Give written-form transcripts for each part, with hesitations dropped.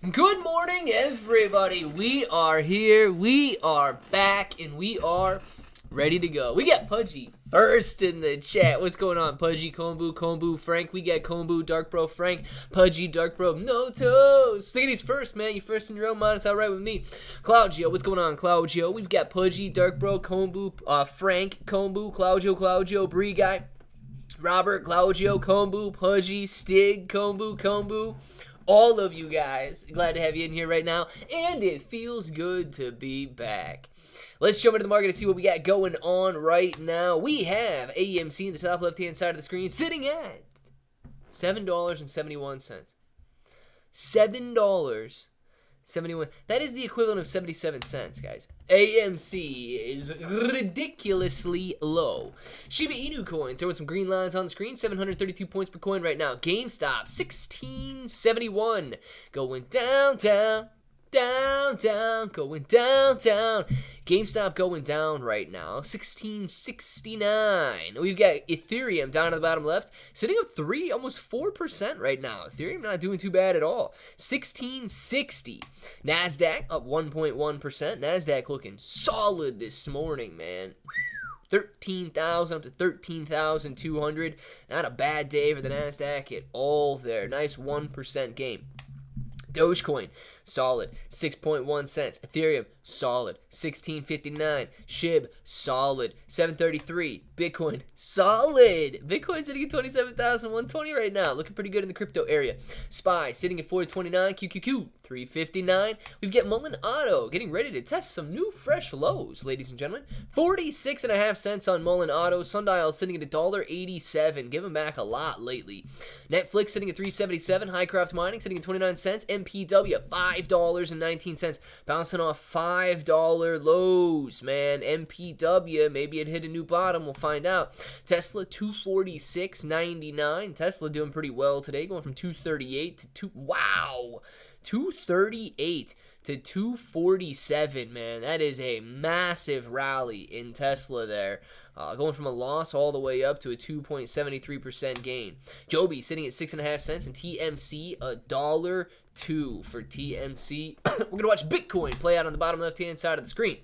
Good morning, everybody. We are here. We are back, and we are ready to go. We got Pudgy first in the chat. What's going on, Pudgy, Kombu, Frank? We got Kombu, Dark Bro, Frank, Pudgy, Dark Bro, No Toes. Stickity's first, man. You first in your own mind. It's all right with me. Claudio, what's going on, Claudio? We've got Pudgy, Dark Bro, Kombu, Frank, Kombu, Claudio, Bree Guy, Robert, Claudio, Kombu, Pudgy, Stig, Kombu. All of you guys, glad to have you in here right now, and it feels good to be back. Let's jump into the market and see what we got going on right now. We have AMC in the top left-hand side of the screen sitting at $7.71. $7.71. That is the equivalent of 77 cents, guys. AMC is ridiculously low. Shiba Inu coin throwing some green lines on the screen. 732 points per coin right now. GameStop 1671 going downtown. Going downtown. GameStop going down right now, 1669. We've got Ethereum down at the bottom left, sitting up almost 4% right now. Ethereum not doing too bad at all, 1660. NASDAQ up 1.1%. NASDAQ looking solid this morning, man. 13,000 up to 13,200. Not a bad day for the NASDAQ at all there. Nice 1% gain. Dogecoin, solid, 6.1 cents. Ethereum, solid, 16.59. Shib, solid, 7.33. Bitcoin, solid. Bitcoin sitting at 27,120 right now. Looking pretty good in the crypto area. SPY sitting at 4.29. QQQ, 3.59. We've got Mullen Auto getting ready to test some new fresh lows, ladies and gentlemen. 46.5 cents on Mullen Auto. Sundial sitting at $1.87. Giving back a lot lately. Netflix sitting at 3.77. Highcroft Mining sitting at 29 cents. MPW, $5.19. Bouncing off $5 lows, man. MPW, maybe it hit a new bottom. We'll find out. Tesla, 246.99. Tesla doing pretty well today, going from 238 to 238 to 247, man. That is a massive rally in Tesla there. Going from a loss all the way up to a 2.73% gain. Joby sitting at 6.5 cents, and TMC $1.02 for TMC. We're going to watch Bitcoin play out on the bottom left-hand side of the screen.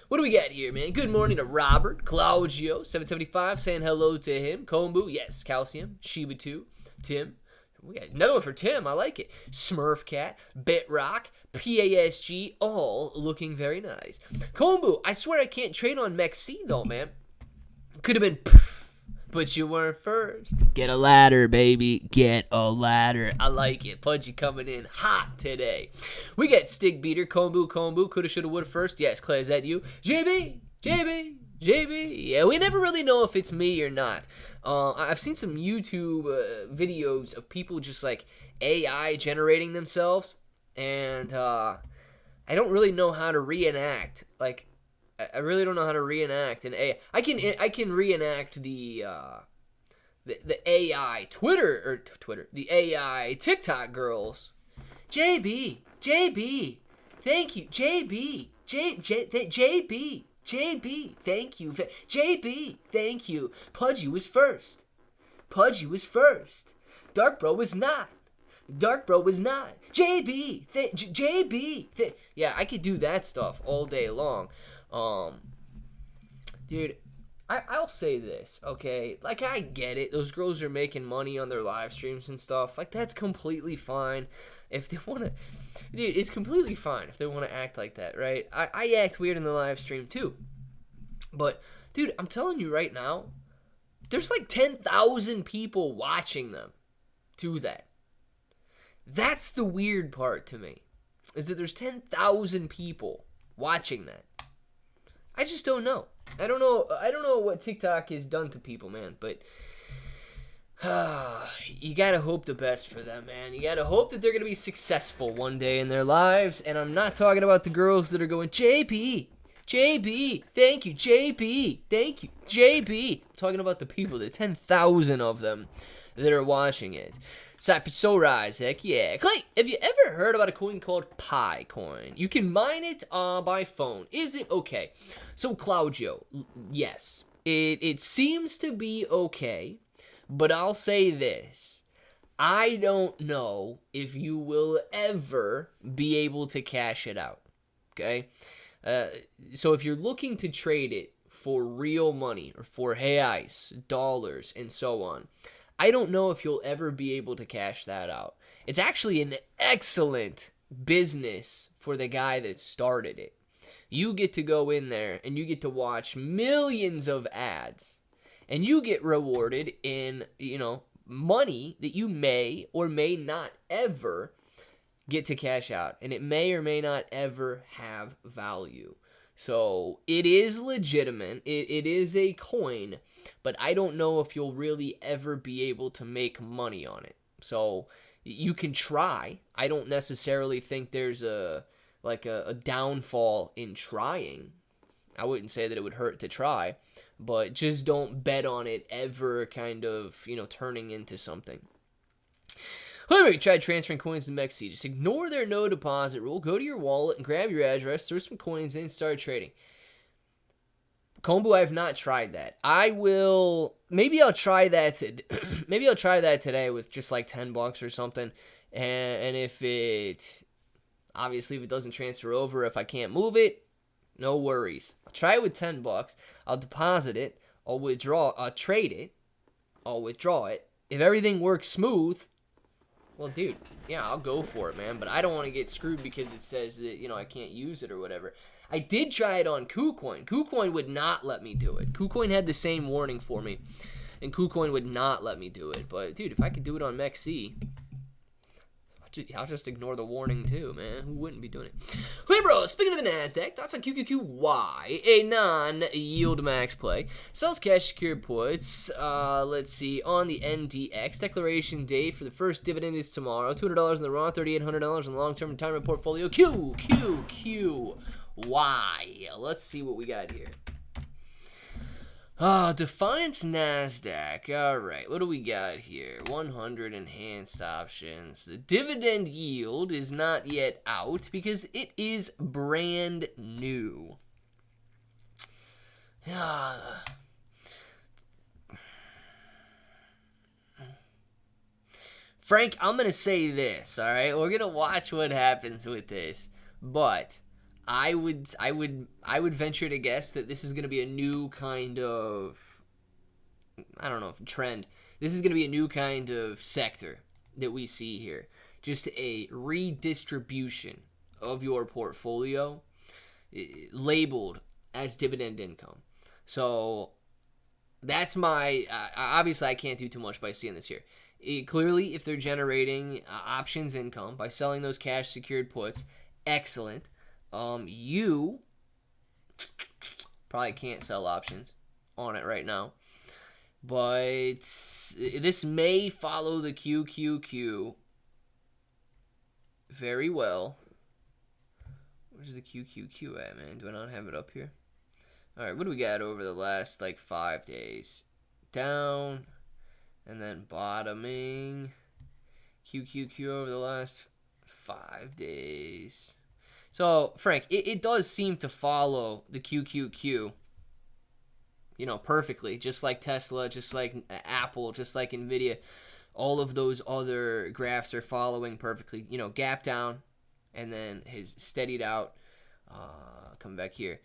What do we got here, man? Good morning to Robert, Claudio, 775, saying hello to him. Kombu, yes, Calcium, Shiba 2, Tim. We got another one for Tim. I like it. Smurfcat, Bitrock, PASG, all looking very nice. Kombu, I swear I can't trade on MEXC though, man. Could have been, but you weren't first. Get a ladder, baby. Get a ladder. I like it. Pudgy coming in hot today. We got Stig Beater, Kombu. Coulda, shoulda, woulda first. Yes, Clay, is that you? JB. Yeah, we never really know if it's me or not. I've seen some YouTube videos of people just like AI generating themselves, and I don't really know how to reenact. Like, I really don't know how to reenact an AI. I can reenact the AI the AI TikTok girls. JB, thank you, JB, thank you. JB, thank you. Pudgy was first. Dark Bro was not. JB, yeah, I could do that stuff all day long. Dude, I'll say this, okay? Like, I get it. Those girls are making money on their live streams and stuff. Like, that's completely fine. If they want to, dude, it's completely fine if they want to act like that, right? I act weird in the live stream too. But, dude, I'm telling you right now, there's like 10,000 people watching them do that. That's the weird part to me, is that there's 10,000 people watching that. I just don't know. I don't know what TikTok has done to people, man, but you gotta hope the best for them, man. You gotta hope that they're gonna be successful one day in their lives, and I'm not talking about the girls that are going, JB, thank you, JB. I'm talking about the people, the 10,000 of them that are watching it. Cypher heck yeah. Clay, have you ever heard about a coin called Pi Coin? You can mine it by phone. Is it okay? So, Claudio, yes, it seems to be okay, but I'll say this. I don't know if you will ever be able to cash it out. Okay? So if you're looking to trade it for real money or for reais, dollars, and so on, I don't know if you'll ever be able to cash that out. It's actually an excellent business for the guy that started it. You get to go in there and you get to watch millions of ads, and you get rewarded in, money that you may or may not ever get to cash out, and it may or may not ever have value. So it is legitimate. It is a coin, but I don't know if you'll really ever be able to make money on it. So you can try. I don't necessarily think there's a downfall in trying. I wouldn't say that it would hurt to try, but just don't bet on it ever kind of, turning into something. Whoever tried transferring coins to MEXC, just ignore their no deposit rule. Go to your wallet and grab your address, throw some coins in, start trading. Kombu, I have not tried that. Maybe I'll try that. Maybe I'll try that today with just like $10 or something. And if it doesn't transfer over, if I can't move it, no worries. I'll try it with $10. I'll deposit it. I'll trade it. I'll withdraw it. If everything works smooth, well, dude, yeah, I'll go for it, man. But I don't want to get screwed because it says that, I can't use it or whatever. I did try it on KuCoin. KuCoin would not let me do it. KuCoin had the same warning for me, and KuCoin would not let me do it. But, dude, if I could do it on MEXC, I'll just ignore the warning too, man. Who wouldn't be doing it? Hey, bro, speaking of the NASDAQ, thoughts on QQQY, a non-yield max play. Sells cash secured puts, let's see, on the NDX. Declaration date for the first dividend is tomorrow. $200 in the raw, $3,800 in the long-term retirement portfolio. QQQY. Let's see what we got here. Defiance NASDAQ. All right, what do we got here? 100 enhanced options. The dividend yield is not yet out because it is brand new. Frank, I'm going to say this, all right? We're going to watch what happens with this, but I would venture to guess that this is going to be a new kind of, trend. This is going to be a new kind of sector that we see here. Just a redistribution of your portfolio labeled as dividend income. So that's obviously I can't do too much by seeing this here. Clearly, if they're generating options income by selling those cash secured puts, excellent. You probably can't sell options on it right now, but this may follow the QQQ very well. Where's the QQQ at, man? Do I not have it up here? All right, what do we got over the last 5 days? Down and then bottoming. QQQ over the last 5 days. So, Frank, it does seem to follow the QQQ, perfectly, just like Tesla, just like Apple, just like Nvidia. All of those other graphs are following perfectly, gap down, and then has steadied out. Come back here.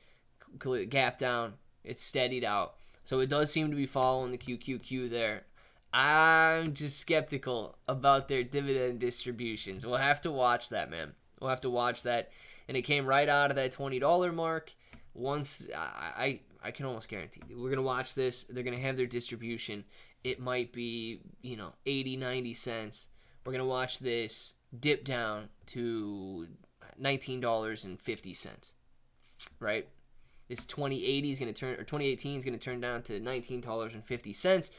Gap down, it's steadied out. So it does seem to be following the QQQ there. I'm just skeptical about their dividend distributions. We'll have to watch that, man. We'll have to watch that. And it came right out of that $20 mark. Once, I can almost guarantee we're going to watch this. They're going to have their distribution. It might be, 80, 90 cents. We're going to watch this dip down to $19.50, right? This 2018 is going to turn down to $19.50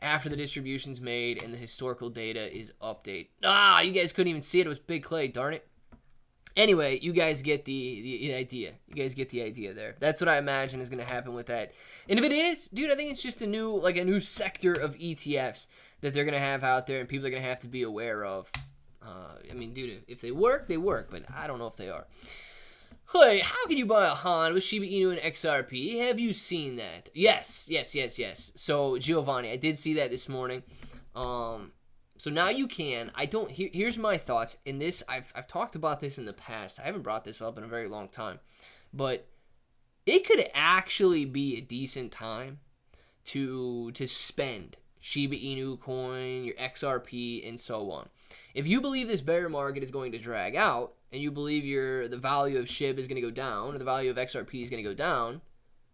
after the distribution's made and the historical data is updated. You guys couldn't even see it. It was Big Clay, darn it. Anyway, you guys get the idea. You guys get the idea there. That's what I imagine is going to happen with that. And if it is, dude, I think it's just a new sector of ETFs that they're going to have out there and people are going to have to be aware of. Dude, if they work, they work, but I don't know if they are. Hey, how can you buy a Han with Shiba Inu and XRP? Have you seen that? Yes. So, Giovanni, I did see that this morning. So now you can. Here's my thoughts. In this, I've talked about this in the past. I haven't brought this up in a very long time. But it could actually be a decent time to spend Shiba Inu coin, your XRP, and so on. If you believe this bear market is going to drag out, and you believe the value of Shib is going to go down, or the value of XRP is going to go down,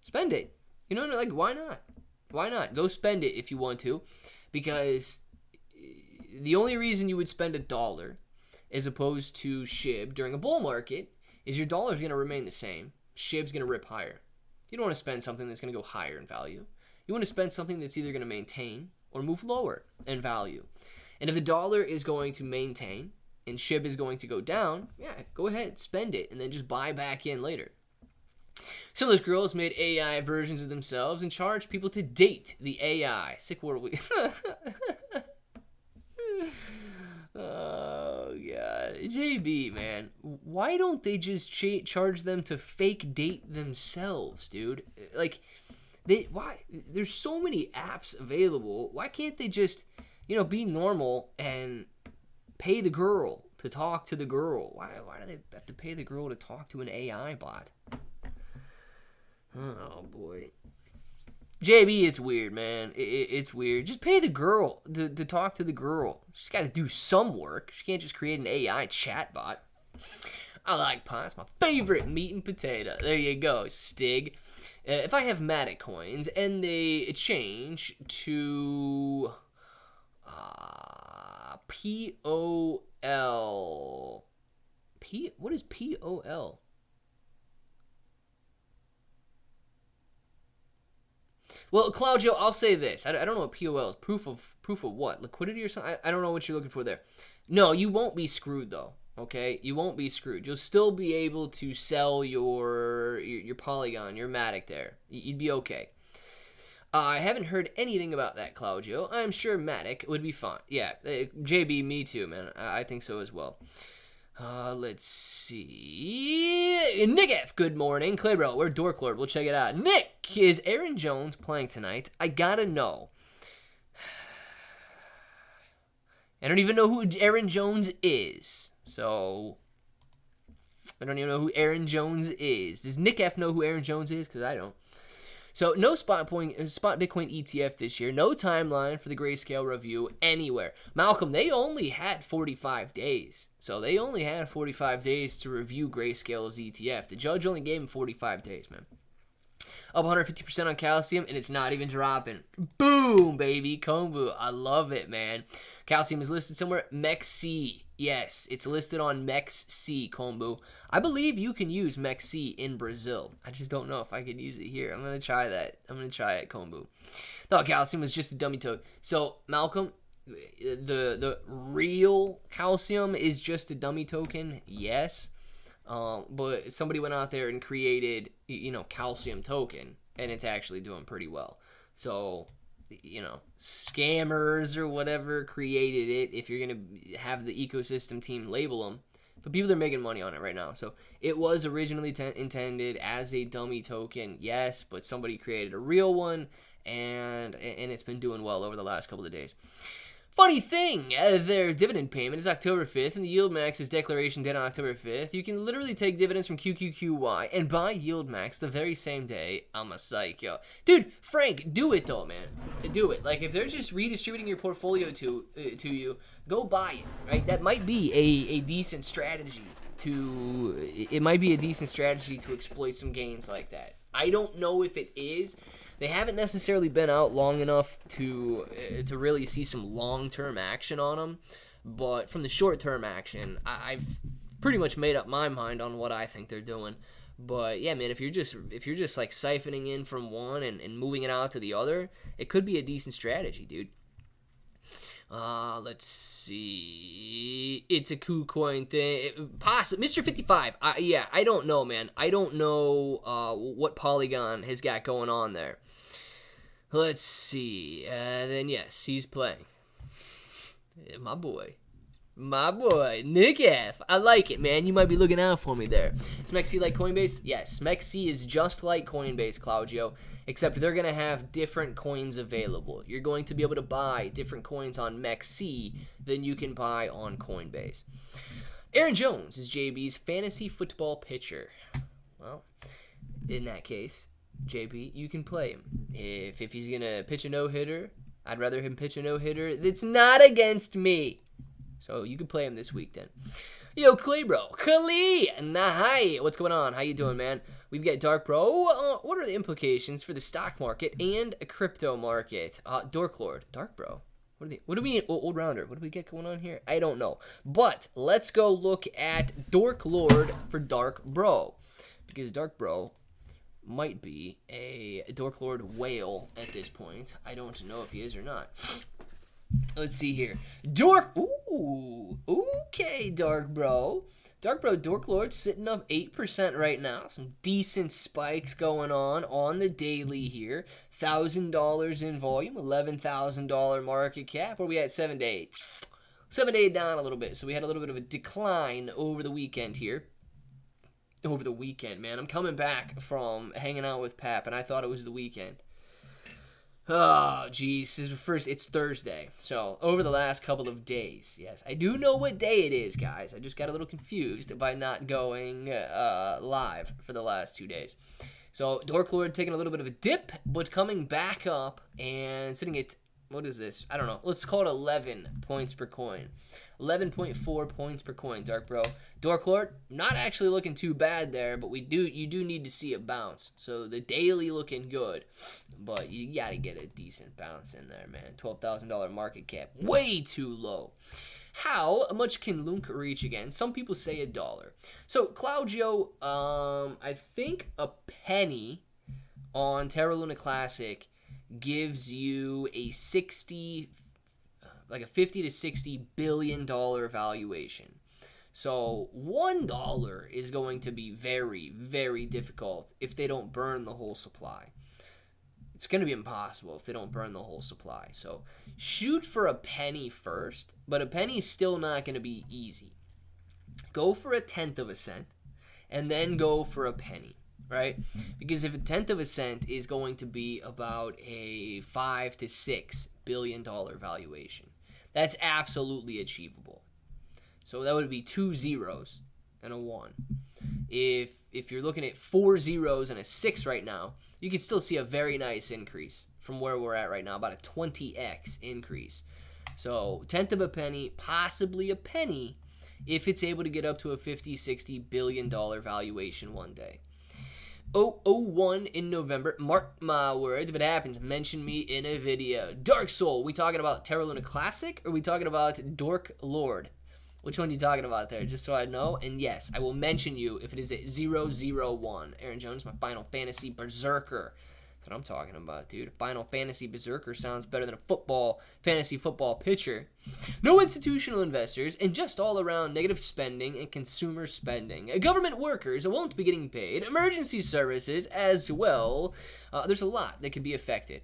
spend it. You know, like, why not? Why not? Go spend it if you want to, because the only reason you would spend $1 as opposed to Shib during a bull market is your dollar is going to remain the same. Shib's going to rip higher. You don't want to spend something that's going to go higher in value. You want to spend something that's either going to maintain or move lower in value. And if the dollar is going to maintain and Shib is going to go down, yeah, go ahead, spend it, and then just buy back in later. Some of those girls made AI versions of themselves and charged people to date the AI. Sick world. Oh, God. JB, man. Why don't they just charge them to fake date themselves, dude? Like, why? There's so many apps available. Why can't they just, be normal and pay the girl to talk to the girl? Why do they have to pay the girl to talk to an AI bot? Oh, boy. JB, it's weird, man. It's weird. Just pay the girl to talk to the girl. She's got to do some work. She can't just create an AI chatbot. I like pie. It's my favorite meat and potato. There you go, Stig. If I have Matic coins and they change to POL. What is POL? Well, Claudio, I'll say this. I don't know what POL is. Proof of what? Liquidity or something? I don't know what you're looking for there. No, you won't be screwed, though. Okay? You won't be screwed. You'll still be able to sell your Polygon, your Matic there. You'd be okay. I haven't heard anything about that, Claudio. I'm sure Matic would be fine. Yeah, JB, me too, man. I think so as well. Let's see. Nick F, good morning. Claybro, we're Dorklord. We'll check it out. Nick, is Aaron Jones playing tonight? I gotta know. I don't even know who Aaron Jones is. So, I don't even know who Aaron Jones is. Does Nick F know who Aaron Jones is? Because I don't. So, no spot Bitcoin ETF this year. No timeline for the Grayscale review anywhere. Malcolm, they only had 45 days. So, they only had 45 days to review Grayscale's ETF. The judge only gave him 45 days, man. Up 150% on calcium, and it's not even dropping. Boom, baby. Kombu. I love it, man. Calcium is listed somewhere. MEXC. Yes, it's listed on MEXC, Kombu. I believe you can use MEXC in Brazil. I just don't know if I can use it here. I'm going to try that. I'm going to try it, Kombu. Thought calcium was just a dummy token. So, Malcolm, the real calcium is just a dummy token, yes. But somebody went out there and created, calcium token, and it's actually doing pretty well. So, scammers or whatever created it, if you're going to have the ecosystem team label them. But people are making money on it right now. So it was originally intended as a dummy token, yes, but somebody created a real one, and it's been doing well over the last couple of days. Funny thing, their dividend payment is October 5th, and the yield max is declaration date on October 5th. You can literally take dividends from QQQY and buy yield max the very same day. I'm a psycho. Dude, Frank, do it though, man. Do it. Like, if they're just redistributing your portfolio to you, go buy it, right? That might be a decent strategy it might be a decent strategy to exploit some gains like that. I don't know if it is. They haven't necessarily been out long enough to really see some long-term action on them, but from the short-term action, I've pretty much made up my mind on what I think they're doing. But yeah, man, if you're just like siphoning in from one and moving it out to the other, it could be a decent strategy, dude. Let's see. It's a KuCoin thing. Mr. 55. I don't know, man. I don't know what Polygon has got going on there. Let's see. Then yes, he's playing. My boy. My boy, Nick F. I like it, man. You might be looking out for me there. Is MEXC like Coinbase? Yes, MEXC is just like Coinbase, Claudio, except they're going to have different coins available. You're going to be able to buy different coins on MEXC than you can buy on Coinbase. Aaron Jones is JB's fantasy football pitcher. Well, in that case, JB, you can play him. If he's going to pitch a no-hitter, I'd rather him pitch a no-hitter that's not against me. So you can play him this week then. Yo, Clay bro. Kali. Hi. What's going on? How you doing, man? We've got Dark Bro. What are the implications for the stock market and a crypto market? Dork Lord. Dark Bro. What do we need? Old Rounder. What do we get going on here? I don't know. But let's go look at Dork Lord for Dark Bro. Because Dark Bro might be a Dork Lord whale at this point. I don't know if he is or not. Let's see here. Dork. Ooh. Okay, Dark Bro. Dark Bro, Dork Lord sitting up 8% right now. Some decent spikes going on the daily here. $1,000 in volume, $11,000 market cap. Where we at 7 to 8? 7 to 8 down a little bit. So we had a little bit of a decline over the weekend here. Over the weekend, man. I'm coming back from hanging out with Pap, and I thought it was the weekend. Oh, geez. It's Thursday. So, over the last couple of days, yes. I do know what day it is, guys. I just got a little confused by not going live for the last 2 days. So, Dork Lord taking a little bit of a dip, but coming back up and sitting at, what is this? I don't know. Let's call it 11 points per coin. 11.4 points per coin, Dark Bro. Dork Lord, not actually looking too bad there, but you do need to see a bounce. So the daily looking good, but you got to get a decent bounce in there, man. $12,000 market cap, way too low. How much can Lunk reach again? Some people say $1. So Claudio, I think a penny on Terra Luna Classic gives you a 50 to 60 billion dollar valuation. So $1 is going to be very, very difficult if they don't burn the whole supply. It's going to be impossible if they don't burn the whole supply. So shoot for a penny first, but a penny is still not going to be easy. Go for 1/10 of a cent, and then go for a penny, right? Because if 1/10 of a cent is going to be about a $5 to $6 billion valuation, that's absolutely achievable. So that would be 2 zeros and a 1. If you're looking at 4 zeros and a 6 right now, you can still see a very nice increase from where we're at right now, about a 20x increase. So 1/10 of a penny, possibly a penny, if it's able to get up to a $50, $60 billion valuation one day. 001 in November. Mark my words. If it happens, mention me in a video. Dark Soul. We talking about Terra Luna Classic, or we talking about Dork Lord? Which one are you talking about there? Just so I know. And yes, I will mention you if it is at 001. Aaron Jones, my Final Fantasy Berserker. That's what I'm talking about, dude. Final Fantasy Berserker sounds better than a fantasy football pitcher. No institutional investors, and just all around negative spending and consumer spending. Government workers won't be getting paid. Emergency services as well. There's a lot that could be affected.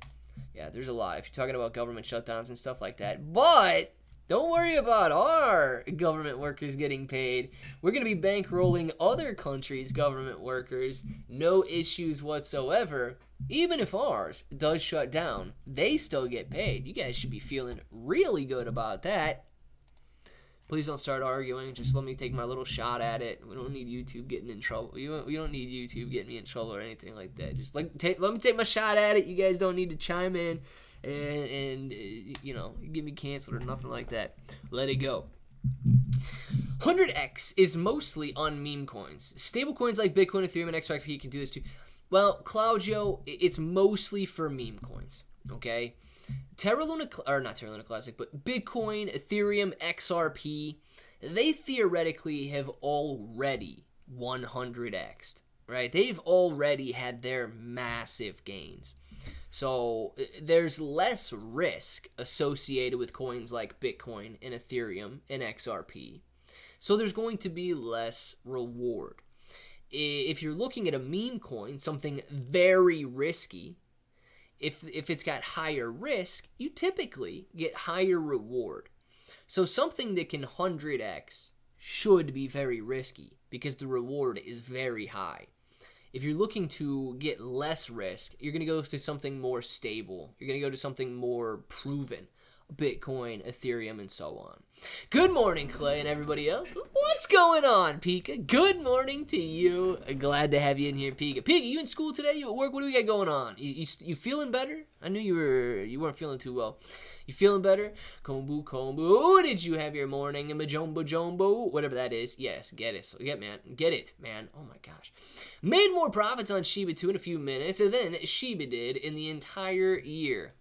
Yeah, there's a lot if you're talking about government shutdowns and stuff like that. But don't worry about our government workers getting paid. We're going to be bankrolling other countries' government workers. No issues whatsoever. Even if ours does shut down, they still get paid. You guys should be feeling really good about that. Please don't start arguing. Just let me take my little shot at it. We don't need YouTube getting in trouble. We don't need YouTube getting me in trouble or anything like that. Just let me take my shot at it. You guys don't need to chime in and get me canceled or nothing like that. Let it go. 100x is mostly on meme coins. Stable coins like Bitcoin, Ethereum, and XRP can do this too. Well, Claudio, it's mostly for meme coins, okay? Not Terra Luna Classic, but Bitcoin, Ethereum, XRP, they theoretically have already 100x'd, right? They've already had their massive gains. So there's less risk associated with coins like Bitcoin and Ethereum and XRP. So there's going to be less reward. If you're looking at a meme coin, something very risky, if it's got higher risk, you typically get higher reward. So something that can 100x should be very risky because the reward is very high. If you're looking to get less risk, you're going to go to something more stable. You're going to go to something more proven. Bitcoin, Ethereum, and so on. Good morning, Clay, and everybody else. What's going on, Pika? Good morning to you. Glad to have you in here, Pika. Pika, you in school today? You at work? What do we got going on? You feeling better? I knew you weren't feeling too well. You feeling better? Kombu, kombu. Did you have your morning? Majombo, jombo, whatever that is. Yes, get it. Get it, man. Oh my gosh. Made more profits on Shiba too in a few minutes than Shiba did in the entire year.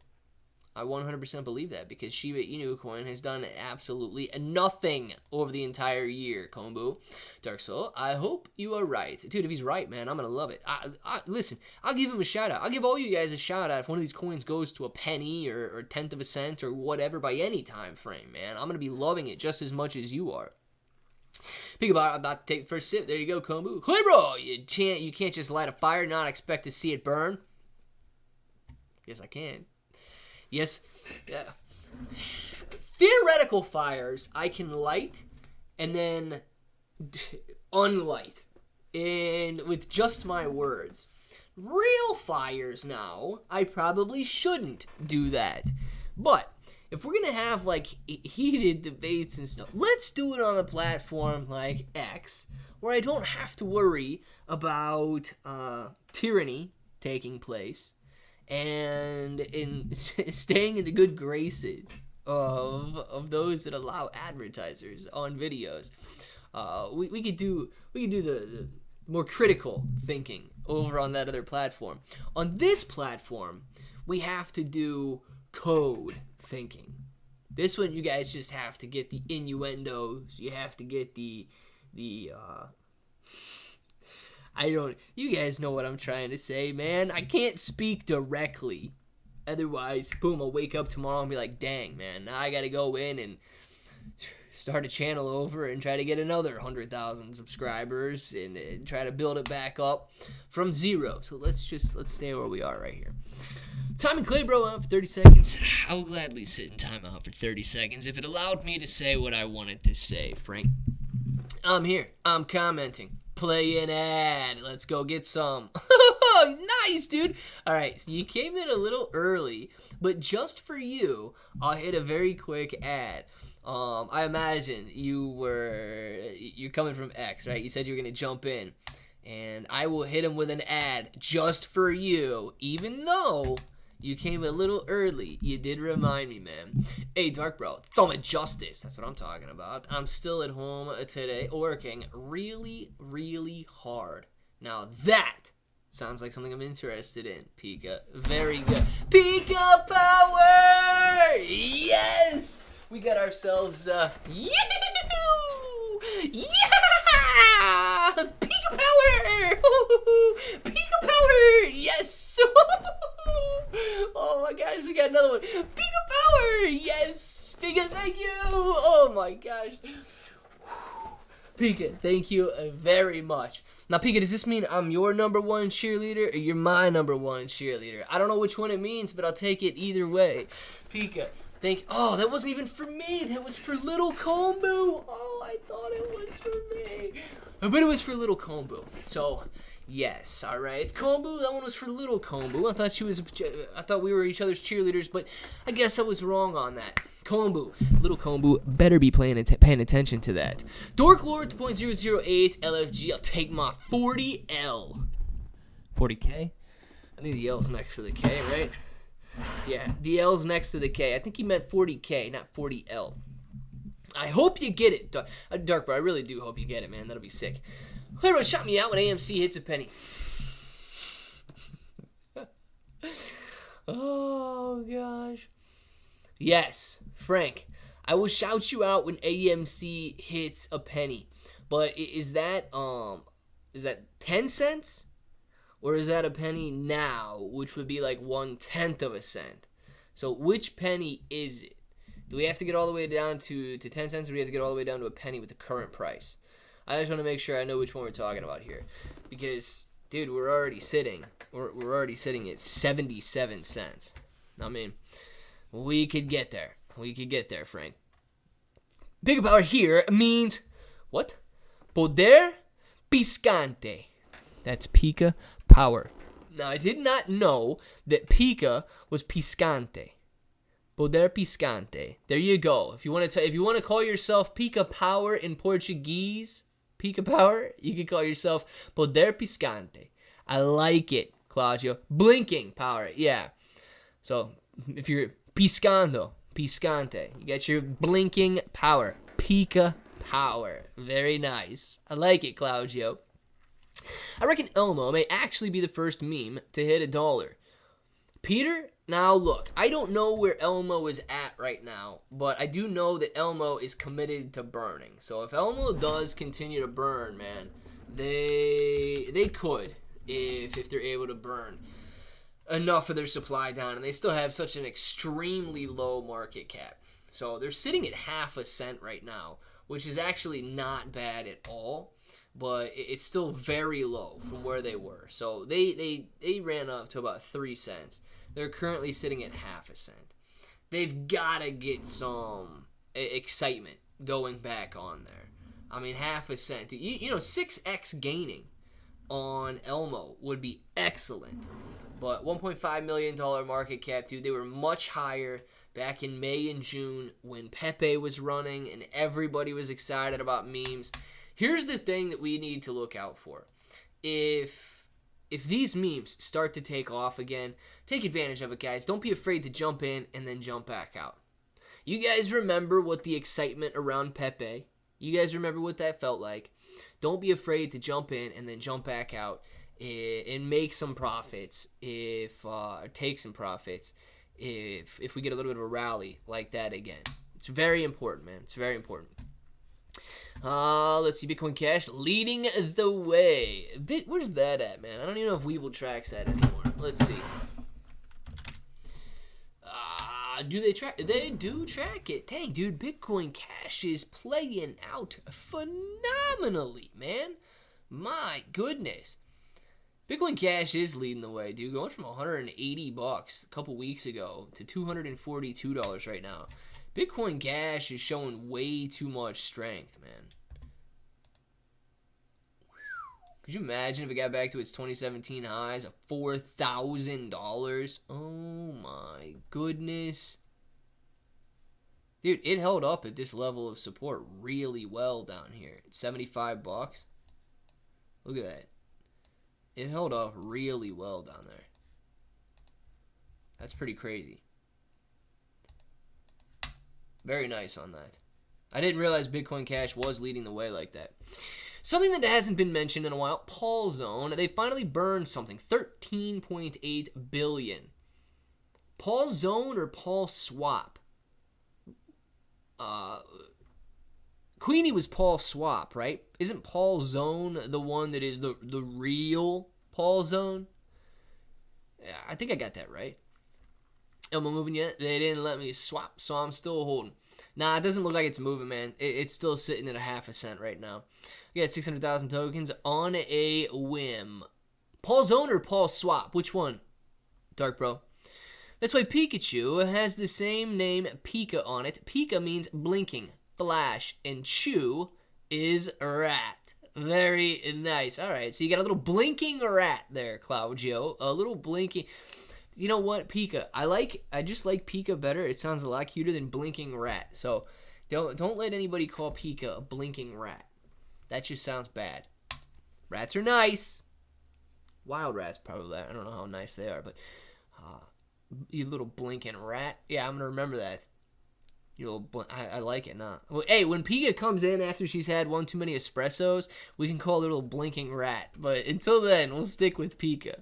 I 100% believe that because Shiba Inu coin has done absolutely nothing over the entire year, Kombu. Dark Soul, I hope you are right. Dude, if he's right, man, I'm going to love it. Listen, I'll give him a shout out. I'll give all you guys a shout out if one of these coins goes to a penny or 1/10 of a cent or whatever by any time frame, man. I'm going to be loving it just as much as you are. Think about to take the first sip. There you go, Kombu. Clay, bro, you can't just light a fire and not expect to see it burn. Yes, I can. Yes, theoretical fires I can light and then unlight, and with just my words. Real fires now, I probably shouldn't do that. But if we're gonna have like heated debates and stuff, let's do it on a platform like X, where I don't have to worry about tyranny taking place. And in staying in the good graces of those that allow advertisers on videos, we could do the more critical thinking over on that other platform. On this platform, we have to do code thinking. This one, you guys just have to get the innuendos. You have to get the you guys know what I'm trying to say, man. I can't speak directly. Otherwise, boom, I'll wake up tomorrow and be like, dang, man, now I got to go in and start a channel over and try to get another 100,000 subscribers and try to build it back up from zero. So let's stay where we are right here. Time and Clay, bro, out for 30 seconds. I will gladly sit in timeout for 30 seconds if it allowed me to say what I wanted to say, Frank. I'm here. I'm commenting. Play an ad. Let's go get some. Nice, dude. All right, so you came in a little early, but just for you, I'll hit a very quick ad. I imagine you're coming from X, right? You said you were going to jump in, and I will hit him with an ad just for you, even though you came a little early. You did remind me, man. Hey, Dark Bro, thumb of justice. That's what I'm talking about. I'm still at home today working really, really hard. Now that sounds like something I'm interested in, Pika. Very good. Pika Power! Yes! We got ourselves, Yeah! Pika Power! Pika Power! Yes! Oh my gosh, we got another one. Pika Power! Yes! Pika, thank you! Oh my gosh. Pika, thank you very much. Now, Pika, does this mean I'm your number one cheerleader or you're my number one cheerleader? I don't know which one it means, but I'll take it either way. Pika, oh, that wasn't even for me. That was for little Kombu. Oh, I thought it was for me. But it was for little Kombu. So, yes, all right. Kombu, that one was for little Kombu. I thought we were each other's cheerleaders, but I guess I was wrong on that. Kombu, little Kombu, better be paying attention to that. Dork Lord 0.008 LFG. I'll take my 40L. 40K? I think the L's next to the K, right? Yeah, the L's next to the K. I think he meant 40K, not 40L. I hope you get it, Dark Bro. I really do hope you get it, man. That'll be sick. Everyone, shout me out when AMC hits a penny. Oh gosh. Yes, Frank. I will shout you out when AMC hits a penny. But is that 10 cents? Or is that a penny now, which would be like 1/10 of a cent? So which penny is it? Do we have to get all the way down to 10 cents, or do we have to get all the way down to a penny with the current price? I just want to make sure I know which one we're talking about here. Because, dude, we're already sitting at 77 cents. I mean, we could get there. We could get there, Frank. Pica power here means what? Poder piscante. That's pica power. Now, I did not know that pica was piscante. Poder piscante. There you go. If you want to call yourself pica power in Portuguese, pica power, you can call yourself poder piscante. I like it, Claudio. Blinking power. Yeah. So, if you're piscando, piscante, you got your blinking power. Pica power. Very nice. I like it, Claudio. I reckon Elmo may actually be the first meme to hit $1. Peter, now look, I don't know where Elmo is at right now, but I do know that Elmo is committed to burning. So if Elmo does continue to burn, man, they could, if they're able to burn enough of their supply down, and they still have such an extremely low market cap. So they're sitting at half a cent right now, which is actually not bad at all, but it's still very low from where they were. So they ran up to about 3 cents. They're currently sitting at half a cent. They've got to get some excitement going back on there. I mean, half a cent. You know, 6x gaining on Elmo would be excellent. But $1.5 million market cap, dude, they were much higher back in May and June when Pepe was running and everybody was excited about memes. Here's the thing that we need to look out for. If these memes start to take off again, take advantage of it, guys. Don't be afraid to jump in and then jump back out. You guys remember what the excitement around Pepe, you guys remember what that felt like. Don't be afraid to jump in and then jump back out and make some profits take some profits if we get a little bit of a rally like that again. It's very important, man. It's very important. Let's see, Bitcoin Cash leading the way. Where's that at, man? I don't even know if Webull tracks that anymore. Let's see. Do they track? They do track it. Dang, dude, Bitcoin Cash is playing out phenomenally, man. My goodness. Bitcoin Cash is leading the way, dude. Going from $180 a couple weeks ago to $242 right now. Bitcoin Cash is showing way too much strength, man. Could you imagine if it got back to its 2017 highs of $4,000? Oh my goodness. Dude, it held up at this level of support really well down here. It's $75. Look at that. It held up really well down there. That's pretty crazy. Very nice on that. I didn't realize Bitcoin Cash was leading the way like that. Something that hasn't been mentioned in a while, Paul Zone. They finally burned something, $13.8 billion. Paul Zone or PawSwap? Queenie was PawSwap, right? Isn't Paul Zone the one that is the real Paul Zone? Yeah, I think I got that right. Am I moving yet? They didn't let me swap, so I'm still holding. Nah, it doesn't look like it's moving, man. It's still sitting at a half a cent right now. We got 600,000 tokens on a whim. Paul Zone or PawSwap? Which one? Dark Bro. That's why Pikachu has the same name Pika on it. Pika means blinking, flash, and Chew is rat. Very nice. All right, so you got a little blinking rat there, Claudio. A little blinking. You know what, Pika? I just like Pika better. It sounds a lot cuter than blinking rat. So don't let anybody call Pika a blinking rat. That just sounds bad. Rats are nice. Wild rats probably. I don't know how nice they are, but you little blinking rat. Yeah, I'm gonna remember that. I like it, nah. Well, hey, when Pika comes in after she's had one too many espressos, we can call her a little blinking rat. But until then, we'll stick with Pika.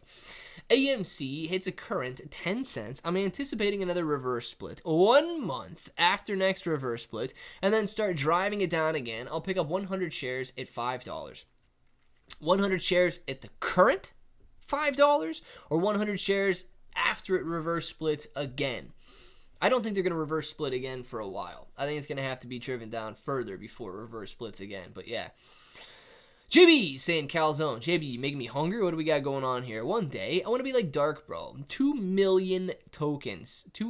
AMC hits a current 10 cents. I'm anticipating another reverse split 1 month after next reverse split, and then start driving it down again. I'll pick up 100 shares at $5. 100 shares at the current $5, or 100 shares after it reverse splits again. I don't think they're going to reverse split again for a while. I think it's going to have to be driven down further before it reverse splits again. But yeah. JB saying Calzone. JB, you making me hungry? What do we got going on here? One day, I want to be like Dark Bro. 2 million tokens. 2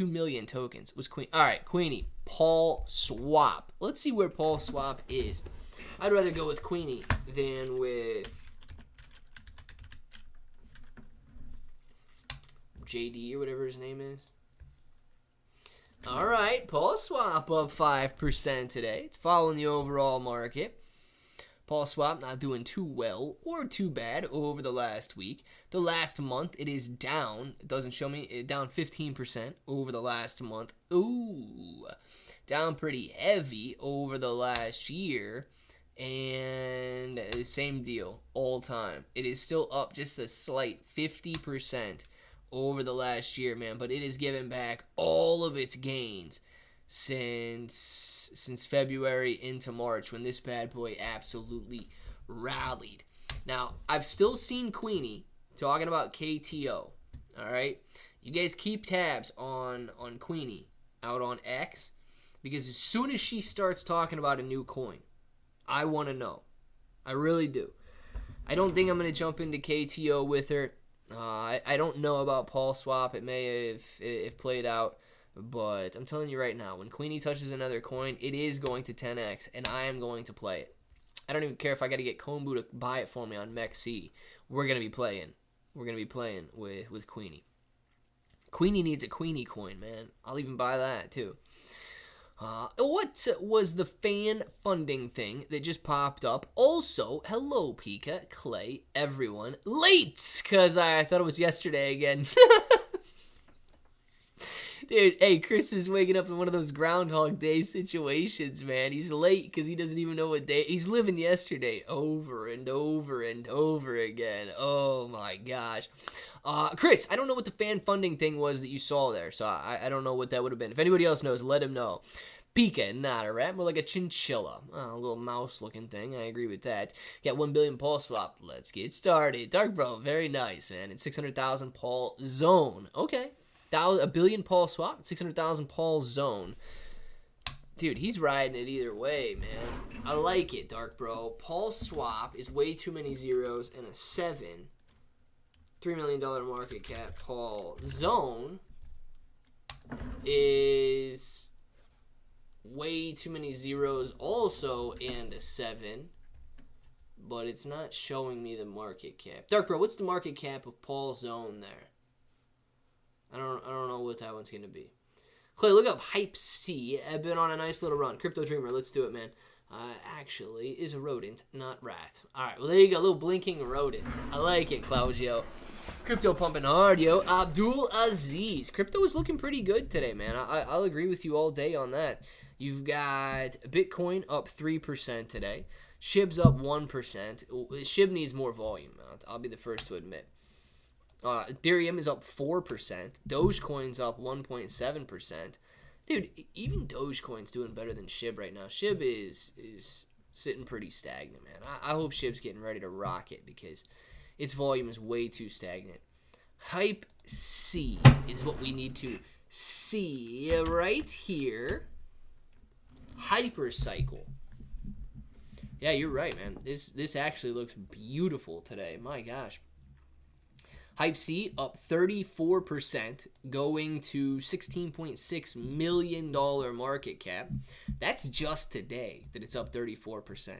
million tokens was Queen. All right, Queenie. PawSwap. Let's see where PawSwap is. I'd rather go with Queenie than with JD or whatever his name is. All right, PawSwap up 5% today. It's following the overall market. PawSwap not doing too well or too bad over the last week. The last month, it is down. It doesn't show me. It down 15% over the last month. Ooh, down pretty heavy over the last year. And same deal all time. It is still up just a slight 50% over the last year, man. But it is giving back all of its gains since February into March, when this bad boy absolutely rallied. Now, I've still seen Queenie talking about KTO. All right, you guys keep tabs on Queenie out on X, because as soon as she starts talking about a new coin, I want to know. I really do. I don't think I'm going to jump into KTO with her. I don't know about PawSwap. It may have played out. But I'm telling you right now, when Queenie touches another coin, it is going to 10x, and I am going to play it. I don't even care if I got to get Kombu to buy it for me on MEXC. We're going to be playing. We're going to be playing with Queenie. Queenie needs a Queenie coin, man. I'll even buy that, too. What was the fan funding thing that just popped up? Also, hello, Pika, Clay, everyone. Late, because I thought it was yesterday again. Dude, hey, Chris is waking up in one of those Groundhog Day situations, man. He's late because he doesn't even know what day. He's living yesterday over and over and over again. Oh, my gosh. Chris, I don't know what the fan funding thing was that you saw there, so I don't know what that would have been. If anybody else knows, let him know. Pika, not a rat, more like a chinchilla. A little mouse-looking thing. I agree with that. Got 1 billion PawSwap. Let's get started. Dark Bro, very nice, man. And 600,000 Paul Zone. Okay. A billion PawSwap, 600,000 Paul Zone. Dude, he's riding it either way, man. I like it, Dark Bro. PawSwap is way too many zeros and a 7. $3 million market cap. Paul Zone is way too many zeros also and a 7. But it's not showing me the market cap. Dark Bro, what's the market cap of Paul Zone there? I don't know what that one's going to be. Clay, look up Hype C. I've been on a nice little run. Crypto Dreamer, let's do it, man. Actually is a rodent, not rat. All right, well, there you go. A little blinking rodent. I like it, Claudio. Crypto pumping hard, yo. Abdul Aziz. Crypto is looking pretty good today, man. I'll agree with you all day on that. You've got Bitcoin up 3% today. Shib's up 1%. Shib needs more volume. I'll be the first to admit. Ethereum is up 4%. Dogecoin's up 1.7%. Dude, even Dogecoin's doing better than Shib right now. Shib is sitting pretty stagnant, man. I hope Shib's getting ready to rock it because its volume is way too stagnant. Hype C is what we need to see right here. HyperCycle. Yeah, you're right, man. This actually looks beautiful today. My gosh. Hype C up 34%, going to $16.6 million market cap. That's just today that it's up 34%.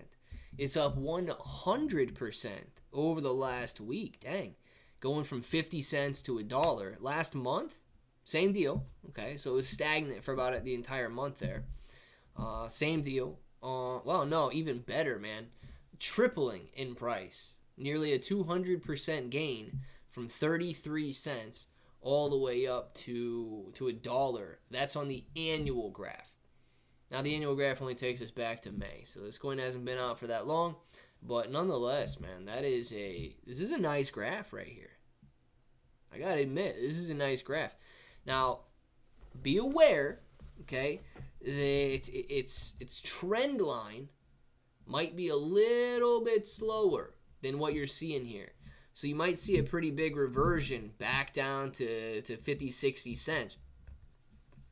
It's up 100% over the last week. Dang. Going from 50 cents to $1. Last month, same deal. Okay, so it was stagnant for about the entire month there. Same deal. Well, no, even better, man. Tripling in price. Nearly a 200% gain. From 33 cents all the way up to $1. That's on the annual graph. Now, the annual graph only takes us back to May, so this coin hasn't been out for that long. But nonetheless, man, this is a nice graph right here. I got to admit, this is a nice graph. Now, be aware, okay, that its trend line might be a little bit slower than what you're seeing here. So you might see a pretty big reversion back down to 50, 60 cents.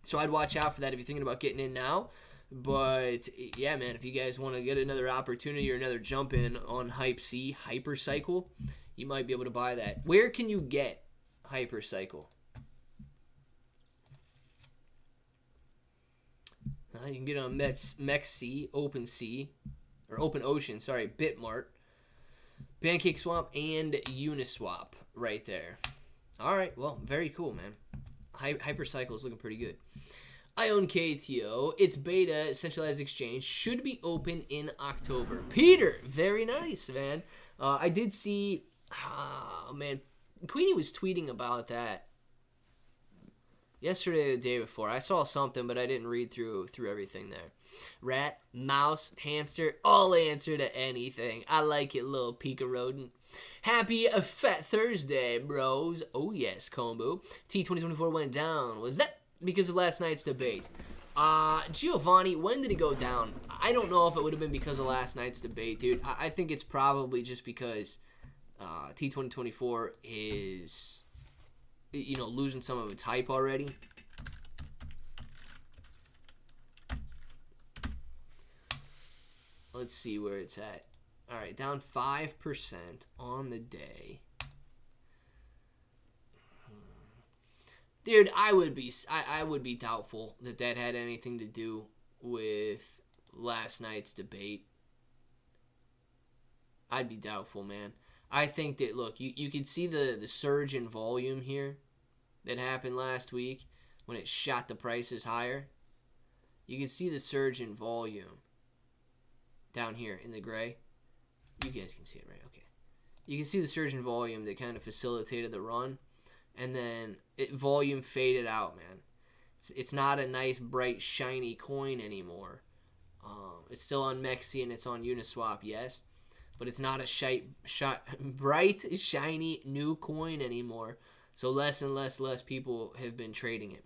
So I'd watch out for that if you're thinking about getting in now. But, yeah, man, if you guys want to get another opportunity or another jump in on Hype C, HyperCycle, you might be able to buy that. Where can you get HyperCycle? You can get on MEXC, Open Ocean, sorry, Bitmart, PancakeSwap, and Uniswap right there. All right, well, very cool, man. HyperCycle is looking pretty good. I own KTO. Its beta centralized exchange should be open in October. Peter, very nice, man. I did see, man, Queenie was tweeting about that yesterday or the day before. I saw something, but I didn't read through everything there. Rat, mouse, hamster, all answer to anything. I like it, little Pika rodent. Happy Fat Thursday, bros. Oh, yes, Combo. T2024 went down. Was that because of last night's debate? Giovanni, when did it go down? I don't know if it would have been because of last night's debate, dude. I think it's probably just because T2024 is, you know, losing some of its hype already. Let's see where it's at. All right, down 5% on the day. Dude, I would be doubtful that had anything to do with last night's debate. I'd be doubtful, man. I think that, look, you can see the surge in volume here that happened last week when it shot the prices higher. You can see the surge in volume down here in the gray. You guys can see it, right? Okay. You can see the surge in volume that kind of facilitated the run. And then volume faded out, man. It's not a nice, bright, shiny coin anymore. It's still on MEXC and it's on Uniswap, yes. But it's not a bright, shiny, new coin anymore. So less and less people have been trading it.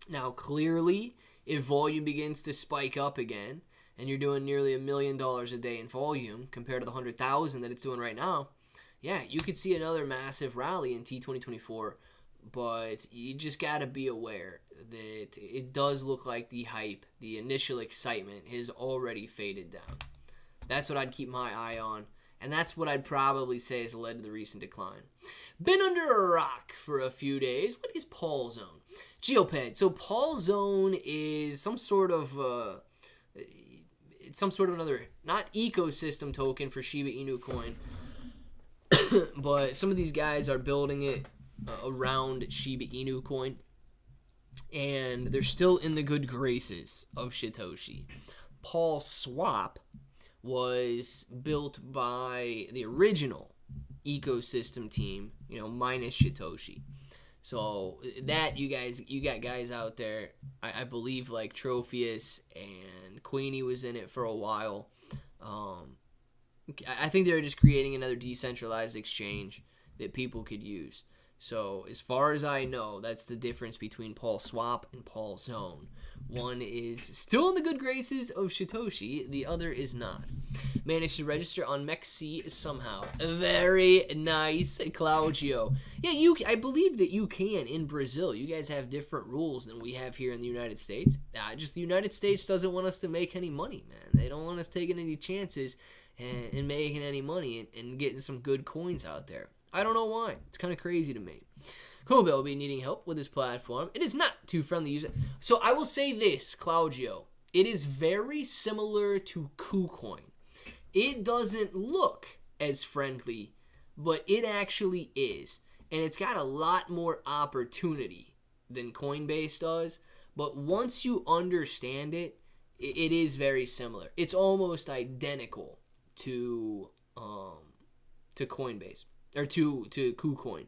Now, clearly, if volume begins to spike up again, and you're doing nearly $1 million a day in volume compared to the 100,000 that it's doing right now, yeah, you could see another massive rally in T2024, but you just got to be aware that it does look like the hype, the initial excitement has already faded down. That's what I'd keep my eye on, and that's what I'd probably say has led to the recent decline. Been under a rock for a few days. What is Paul Zone? Geoped. So Paul Zone is some sort of another, not ecosystem token for Shiba Inu coin, but some of these guys are building it around Shiba Inu coin, and they're still in the good graces of Satoshi. PawSwap was built by the original ecosystem team, you know, minus Satoshi. So that you got guys out there, I believe like Tropheus and Queenie was in it for a while. I think they're just creating another decentralized exchange that people could use. So as far as I know, that's the difference between PawSwap and Paul Zone. One is still in the good graces of Satoshi, the other is not. Managed to register on MEXC somehow. Very nice, Claudio. Yeah, I believe that you can in Brazil. You guys have different rules than we have here in the United States. Just the United States doesn't want us to make any money, man. They don't want us taking any chances and making any money and getting some good coins out there. I don't know why. It's kind of crazy to me. Kobe will be needing help with his platform. It is not too friendly to use it. So I will say this, Claudio. It is very similar to KuCoin. It doesn't look as friendly, but it actually is. And it's got a lot more opportunity than Coinbase does. But once you understand it, it is very similar. It's almost identical to Coinbase, or to KuCoin.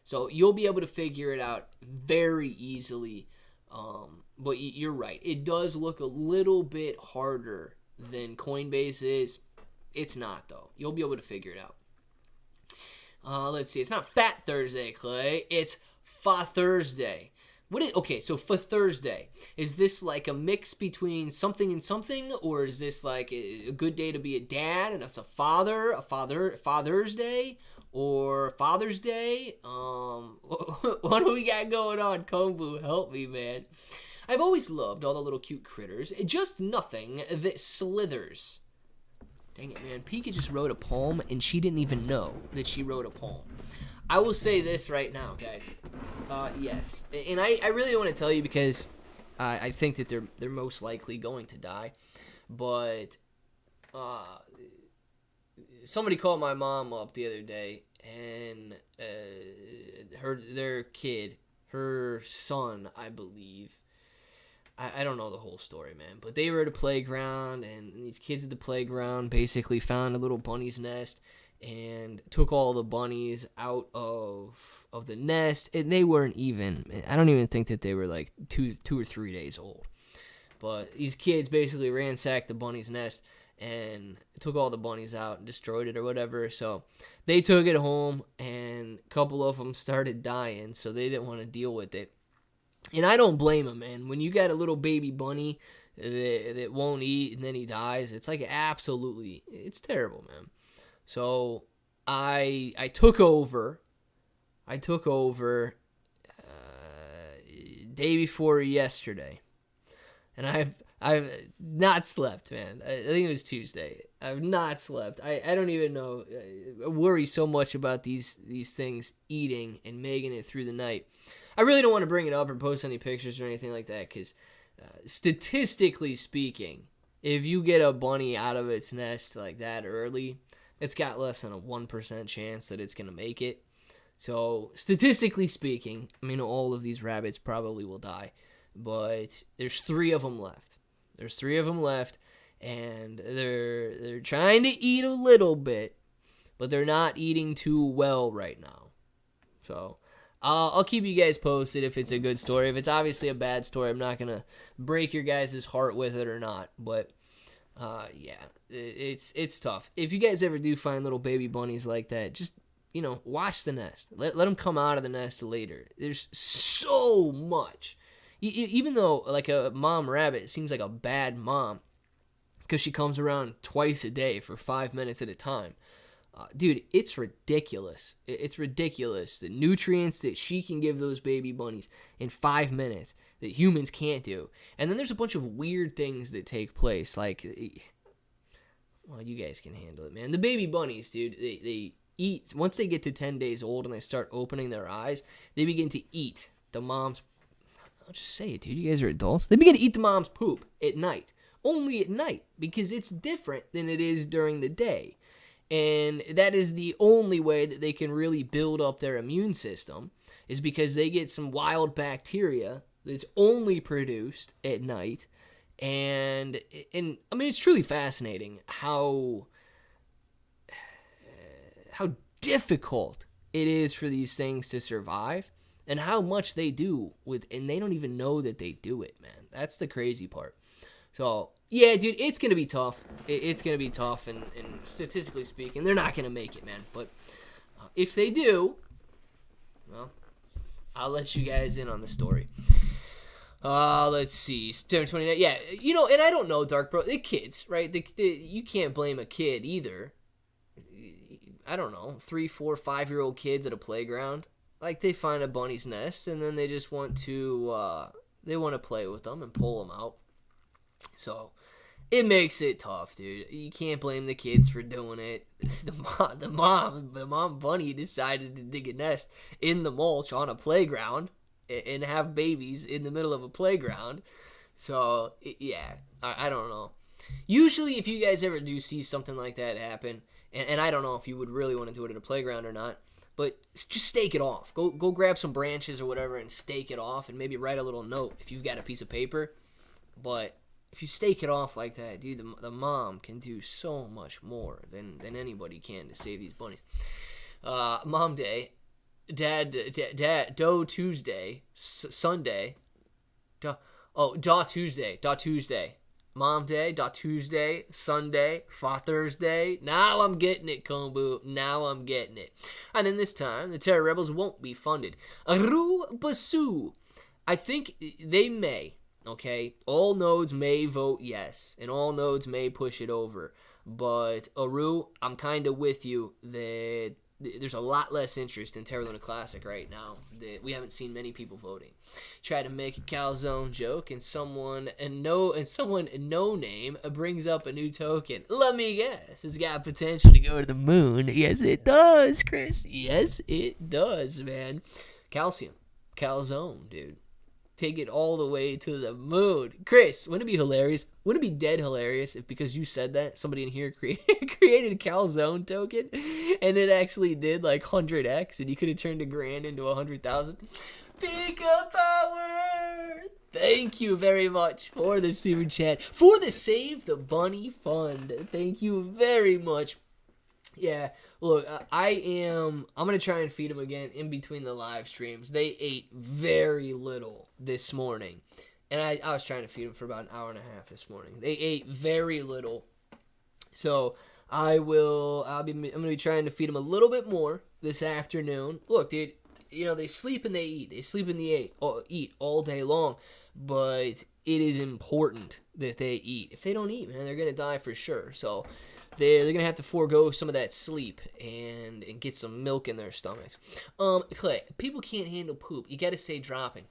So you'll be able to figure it out very easily. But you're right. It does look a little bit harder than Coinbase is. It's not, though. You'll be able to figure it out. Let's see. It's not Fat Thursday, Clay. It's Fa Thursday. Okay, so for Thursday, is this like a mix between something and something, or is this like a good day to be a dad and it's a Father's Day, or Father's Day? What do we got going on, Kombu? Help me, man. I've always loved all the little cute critters, just nothing that slithers. Dang it, man. Pika just wrote a poem, and she didn't even know that she wrote a poem. I will say this right now, guys. Yes. And I really want to tell you because I think that they're most likely going to die. But somebody called my mom up the other day, and their kid, her son, I believe. I don't know the whole story, man, but they were at a playground, and these kids at the playground basically found a little bunny's nest and took all the bunnies out of the nest, and they weren't even, I don't even think that they were like 2 or 3 days old. But these kids basically ransacked the bunny's nest and took all the bunnies out and destroyed it or whatever. So they took it home, and a couple of them started dying, so they didn't want to deal with it. And I don't blame them, man. When you got a little baby bunny that won't eat and then he dies, it's like absolutely, it's terrible, man. So I took over day before yesterday, and I've not slept, man. I think it was Tuesday. I've not slept. I don't even know. I worry so much about these things eating and making it through the night. I really don't want to bring it up or post any pictures or anything like that, because statistically speaking, if you get a bunny out of its nest like that early, it's got less than a 1% chance that it's going to make it. So statistically speaking, I mean, all of these rabbits probably will die, but there's 3 of them left. And they're trying to eat a little bit, but they're not eating too well right now. So I'll keep you guys posted if it's a good story. If it's obviously a bad story, I'm not going to break your guys' heart with it or not. But, yeah, it's tough. If you guys ever do find little baby bunnies like that, just, watch the nest. Let them come out of the nest later. There's so much. Even though, like, a mom rabbit seems like a bad mom because she comes around twice a day for 5 minutes at a time. Dude, it's ridiculous. It's ridiculous. The nutrients that she can give those baby bunnies in 5 minutes that humans can't do. And then there's a bunch of weird things that take place. Like, well, you guys can handle it, man. The baby bunnies, dude, they eat. Once they get to 10 days old and they start opening their eyes, they begin to eat the mom's. I'll just say it, dude. You guys are adults. They begin to eat the mom's poop at night. Only at night, because it's different than it is during the day. And that is the only way that they can really build up their immune system, is because they get some wild bacteria that's only produced at night. And I mean, it's truly fascinating how difficult it is for these things to survive and how much they do and they don't even know that they do it, man. That's the crazy part. So, yeah, dude, it's going to be tough. It's going to be tough, and statistically speaking, they're not going to make it, man. But if they do, well, I'll let you guys in on the story. Let's see. September 29th. Yeah, and I don't know, Dark Bro. The kids, right? You can't blame a kid either. I don't know, 3, 4, 5-year-old kids at a playground. Like, they find a bunny's nest, and then they just want to, play with them and pull them out. So, it makes it tough, dude. You can't blame the kids for doing it. The mom bunny decided to dig a nest in the mulch on a playground and have babies in the middle of a playground. So, yeah, I don't know. Usually, if you guys ever do see something like that happen, and I don't know if you would really want to do it at a playground or not, but just stake it off. Go grab some branches or whatever and stake it off, and maybe write a little note if you've got a piece of paper. But if you stake it off like that, dude, the mom can do so much more than anybody can to save these bunnies. Mom Day, Dad, Doe Tuesday, Sunday, Tuesday. Mom Day, Tuesday, Sunday, Father's Day. Now I'm getting it, Kombu. Now I'm getting it. And then this time, the Terra Rebels won't be funded. Aru Basu. I think they may, okay? All nodes may vote yes, and all nodes may push it over. But, Aru, I'm kind of with you that there's a lot less interest in Terra Luna Classic right now. We haven't seen many people voting. Try to make a calzone joke, and someone no name brings up a new token. Let me guess, it's got potential to go to the moon. Yes, it does, Chris. Yes, it does, man. Calzone, dude. Take it all the way to the moon. Chris, wouldn't it be hilarious? Wouldn't it be dead hilarious if, because you said that, somebody in here created a calzone token and it actually did like 100x and you could have turned a grand into 100,000? Pika power! Thank you very much for the super chat, for the Save the Bunny Fund. Thank you very much. Yeah, look, I'm going to try and feed them again in between the live streams. They ate very little this morning, and I was trying to feed them for about an hour and a half this morning. They ate very little, so I'm going to be trying to feed them a little bit more this afternoon. Look, dude, they sleep and they eat. They sleep and they eat all day long, but it is important that they eat. If they don't eat, man, they're going to die for sure, so they're going to have to forego some of that sleep and get some milk in their stomachs. Clay, people can't handle poop. You got to say dropping.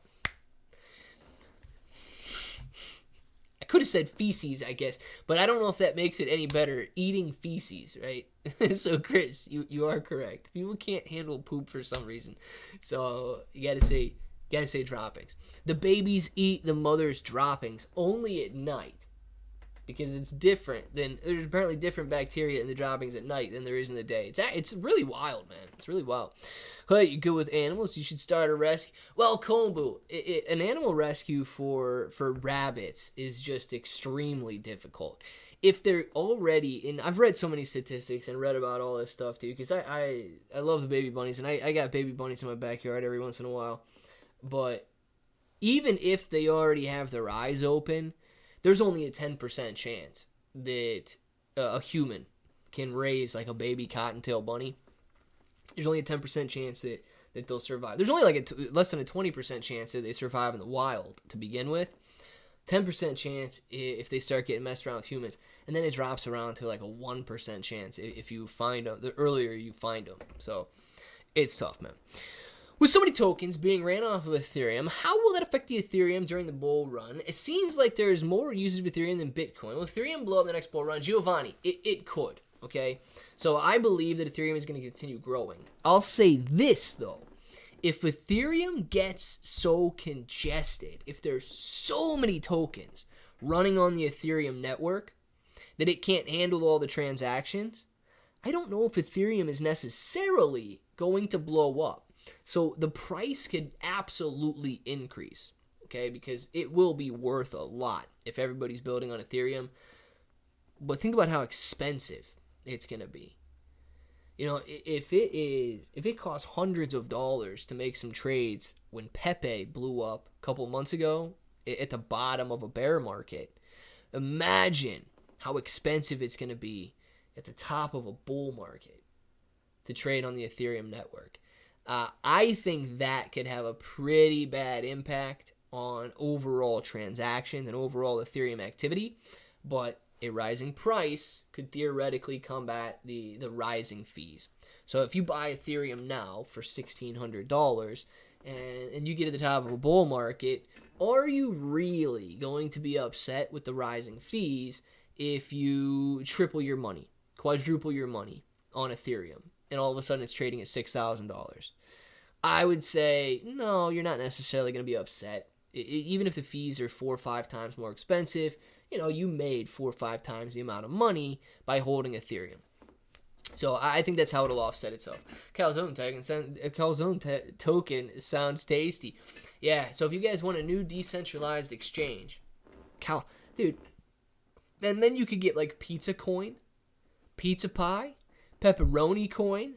I could have said feces, I guess, but I don't know if that makes it any better. Eating feces, right? So, Chris, you are correct. People can't handle poop for some reason. So, you got to say droppings. The babies eat the mother's droppings only at night. Because it's different there's apparently different bacteria in the droppings at night than there is in the day. It's really wild, man. It's really wild. Hey, you good with animals? You should start a rescue. Well, Kombu, an animal rescue for rabbits is just extremely difficult. If they're already, and I've read so many statistics and read about all this stuff too, because I love the baby bunnies, and I got baby bunnies in my backyard every once in a while. But even if they already have their eyes open, there's only a 10% chance that a human can raise like a baby cottontail bunny. There's only a 10% chance that they'll survive. There's only like less than a 20% chance that they survive in the wild to begin with. 10% chance if they start getting messed around with humans. And then it drops around to like a 1% chance if you find them, the earlier you find them. So it's tough, man. With so many tokens being ran off of Ethereum, how will that affect the Ethereum during the bull run? It seems like there's more users of Ethereum than Bitcoin. Will Ethereum blow up the next bull run? Giovanni, it could, okay? So I believe that Ethereum is going to continue growing. I'll say this, though. If Ethereum gets so congested, if there's so many tokens running on the Ethereum network that it can't handle all the transactions, I don't know if Ethereum is necessarily going to blow up. So the price could absolutely increase, okay, because it will be worth a lot if everybody's building on Ethereum. But think about how expensive it's going to be. If it costs hundreds of dollars to make some trades when Pepe blew up a couple months ago at the bottom of a bear market, imagine how expensive it's going to be at the top of a bull market to trade on the Ethereum network. I think that could have a pretty bad impact on overall transactions and overall Ethereum activity, but a rising price could theoretically combat the rising fees. So if you buy Ethereum now for $1,600 and you get at the top of a bull market, are you really going to be upset with the rising fees if you triple your money, quadruple your money on Ethereum? And all of a sudden it's trading at $6,000. I would say, no, you're not necessarily going to be upset. Even if the fees are 4 or 5 times more expensive, you made 4 or 5 times the amount of money by holding Ethereum. So I think that's how it'll offset itself. Calzone token sounds tasty. Yeah, so if you guys want a new decentralized exchange, dude, and then you could get like pizza coin, pizza pie, pepperoni coin.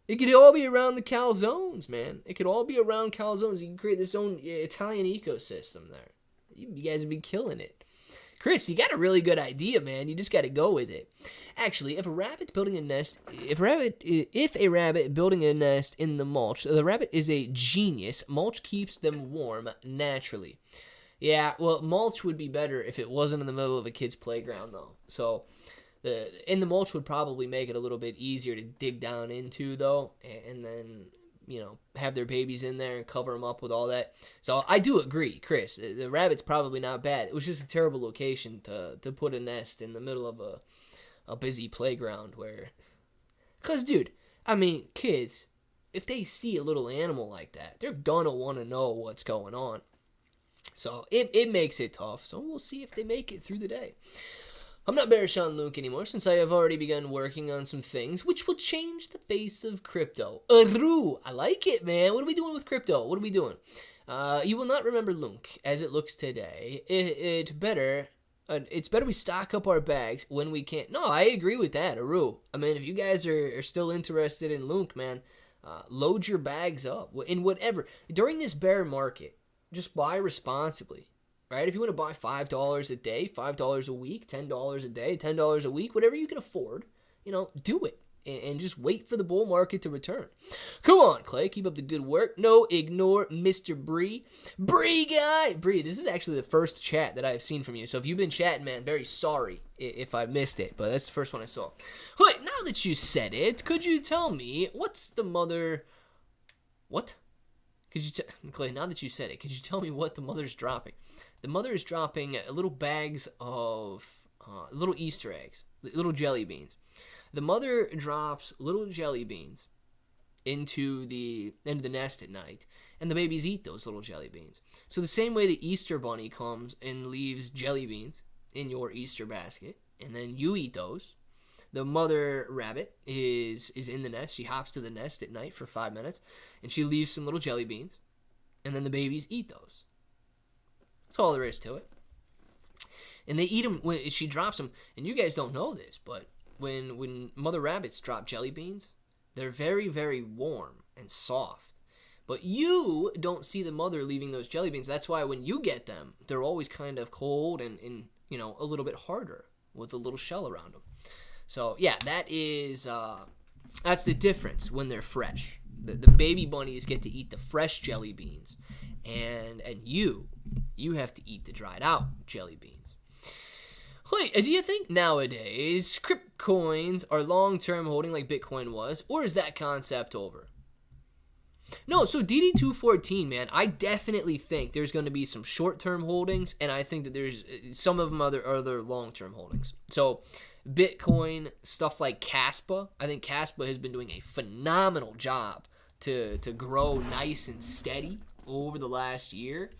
It could all be around the calzones, man. It could all be around calzones. You can create this own Italian ecosystem there. You guys would be killing it. Chris, you got a really good idea, man. You just got to go with it. Actually, if a rabbit building a nest in the mulch, the rabbit is a genius. Mulch keeps them warm naturally. Yeah, well, mulch would be better if it wasn't in the middle of a kid's playground, though. So the mulch would probably make it a little bit easier to dig down into, though, and then have their babies in there and cover them up with all that. So I do agree, Chris. The rabbit's probably not bad. It was just a terrible location to put a nest in the middle of a busy playground where... Because, dude, kids, if they see a little animal like that, they're gonna want to know what's going on. So it makes it tough. So we'll see if they make it through the day. I'm not bearish on Lunk anymore since I have already begun working on some things which will change the face of crypto. Aru! I like it, man. What are we doing with crypto? What are we doing? You will not remember Lunk as it looks today. It's better we stock up our bags when we can. No, I agree with that, Aru. I mean, if you guys are still interested in Lunk, man, load your bags up in whatever. During this bear market, just buy responsibly. Right? If you want to buy $5 a day, $5 a week, $10 a day, $10 a week, whatever you can afford, do it. And just wait for the bull market to return. Come on, Clay. Keep up the good work. No, ignore Mr. Bree. Bree guy. Bree, this is actually the first chat that I've seen from you. So if you've been chatting, man, very sorry if I missed it. But that's the first one I saw. Wait, now that you said it, could you tell me what's the mother... What? Clay, now that you said it, could you tell me what the mother's dropping? The mother is dropping little bags of little Easter eggs, little jelly beans. The mother drops little jelly beans into the nest at night, and the babies eat those little jelly beans. So the same way the Easter bunny comes and leaves jelly beans in your Easter basket, and then you eat those. The mother rabbit is in the nest. She hops to the nest at night for 5 minutes, and she leaves some little jelly beans, and then the babies eat those. That's all there is to it. And they eat them when she drops them. And you guys don't know this, but when mother rabbits drop jelly beans, they're very, very warm and soft. But you don't see the mother leaving those jelly beans. That's why when you get them, they're always kind of cold and a little bit harder with a little shell around them. So yeah, that's the difference when they're fresh. The baby bunnies get to eat the fresh jelly beans, and you have to eat the dried out jelly beans. Wait, do you think nowadays crypto coins are long-term holding like Bitcoin was, or is that concept over? No, so DD214, man, I definitely think there's going to be some short-term holdings, and I think that there's some of them other long-term holdings. So Bitcoin, stuff like Caspa, I think Caspa has been doing a phenomenal job to grow nice and steady over the last year.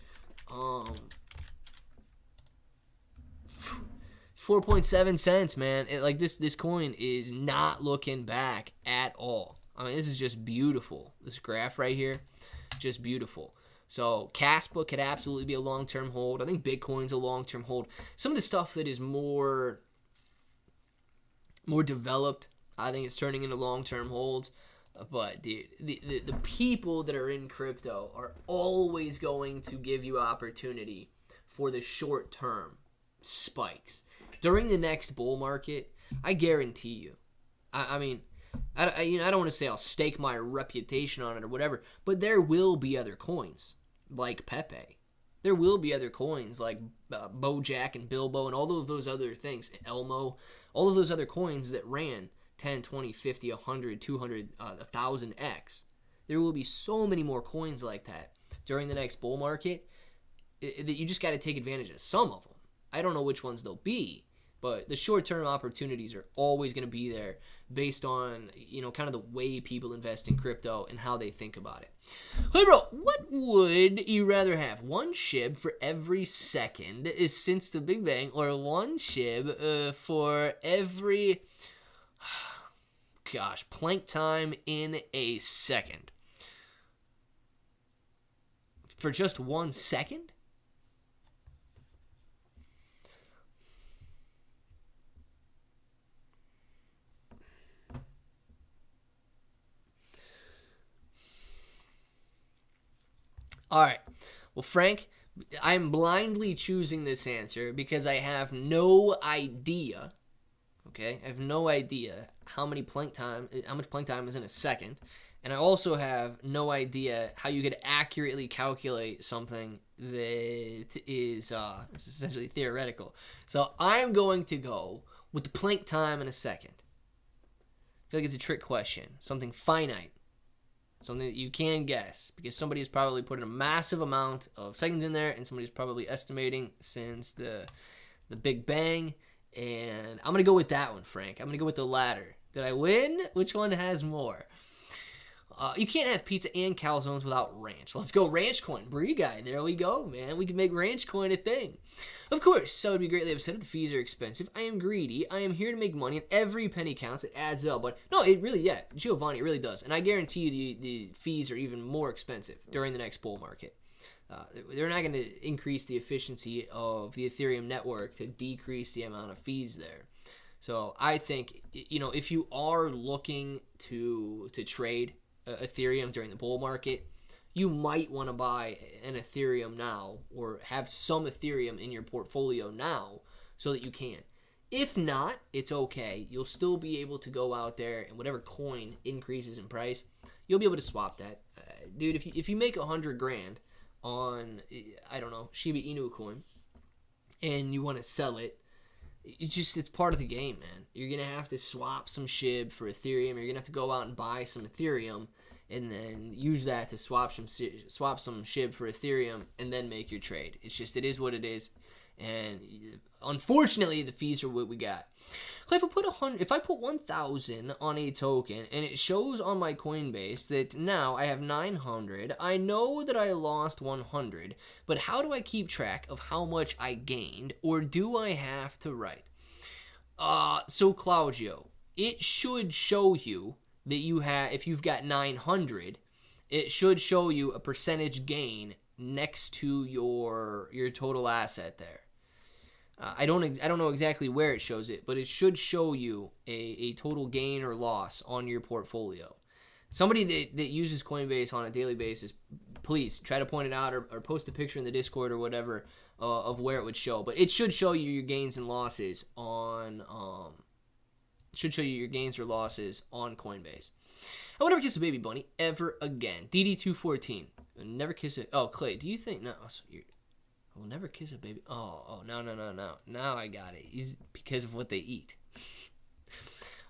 4.7 cents, man. This coin is not looking back at all. I mean, this is just beautiful. This graph right here, just beautiful. So Caspa could absolutely be a long-term hold. I think Bitcoin's a long-term hold. Some of the stuff that is more developed, I think it's turning into long-term holds. But dude, the people that are in crypto are always going to give you opportunity for the short-term spikes. During the next bull market, I guarantee you. I mean, I don't want to say I'll stake my reputation on it or whatever, but there will be other coins like Pepe. There will be other coins like Bojack and Bilbo and all of those other things, Elmo, all of those other coins that ran 10, 20, 50, 100, 200, 1,000x. There will be so many more coins like that during the next bull market that you just got to take advantage of some of them. I don't know which ones they'll be, but the short-term opportunities are always going to be there based on, kind of the way people invest in crypto and how they think about it. Hey, bro, what would you rather have? One Shib for every second since the Big Bang, or one Shib for every... plank time in a second? For just 1 second? All right. Well, Frank, I'm blindly choosing this answer because I have no idea. Okay, I have no idea how much plank time is in a second, and I also have no idea how you could accurately calculate something that is essentially theoretical. So I'm going to go with the plank time in a second. I feel like it's a trick question, something finite, something that you can guess, because somebody has probably put in a massive amount of seconds in there, and somebody's probably estimating since the Big Bang. And I'm going to go with that one, Frank. I'm going to go with the latter. Did I win? Which one has more? You can't have pizza and calzones without ranch. Let's go ranch coin. Brie guy. There we go, man. We can make ranch coin a thing. Of course, I would be greatly upset if the fees are expensive. I am greedy. I am here to make money, and every penny counts. It adds up. But no, it really, yeah, Giovanni, it really does. And I guarantee you the fees are even more expensive during the next bull market. They're not going to increase the efficiency of the Ethereum network to decrease the amount of fees there. So I think, if you are looking to trade Ethereum during the bull market, you might want to buy an Ethereum now or have some Ethereum in your portfolio now so that you can. If not, it's okay. You'll still be able to go out there and whatever coin increases in price, you'll be able to swap that. Dude, if you make $100,000 on, I don't know, Shiba Inu coin and you want to sell it, it's part of the game, man. You're going to have to swap some Shib for Ethereum. You're going to have to go out and buy some Ethereum and then use that to swap some Shib for Ethereum and then make your trade. It is what it is. And unfortunately, the fees are what we got. If I put 1,000 on a token and it shows on my Coinbase that now I have 900, I know that I lost 100, but how do I keep track of how much I gained, or do I have to write? So Claudio, it should show you that if you've got 900, it should show you a percentage gain next to your total asset there. I don't know exactly where it shows it, but it should show you a total gain or loss on your portfolio. Somebody that uses Coinbase on a daily basis, please try to point it out or post a picture in the Discord or whatever of where it would show. But it should show you your gains and losses on Coinbase. I would never kiss a baby bunny ever again. DD214. Never kiss it. Oh, Clay, do you think no? So I will never kiss a baby. Oh, no. Now I got it. Because of what they eat.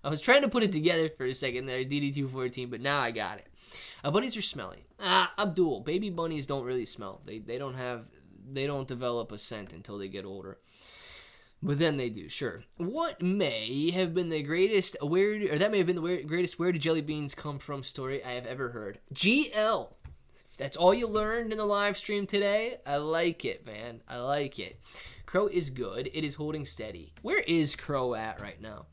I was trying to put it together for a second there, DD214, but now I got it. Bunnies are smelly. Abdul, baby bunnies don't really smell. They don't develop a scent until they get older. But then they do, sure. That may have been the greatest where did jelly beans come from story I have ever heard. GL. That's all you learned in the live stream today? I like it, man. I like it. Crow is good. It is holding steady. Where is Crow at right now?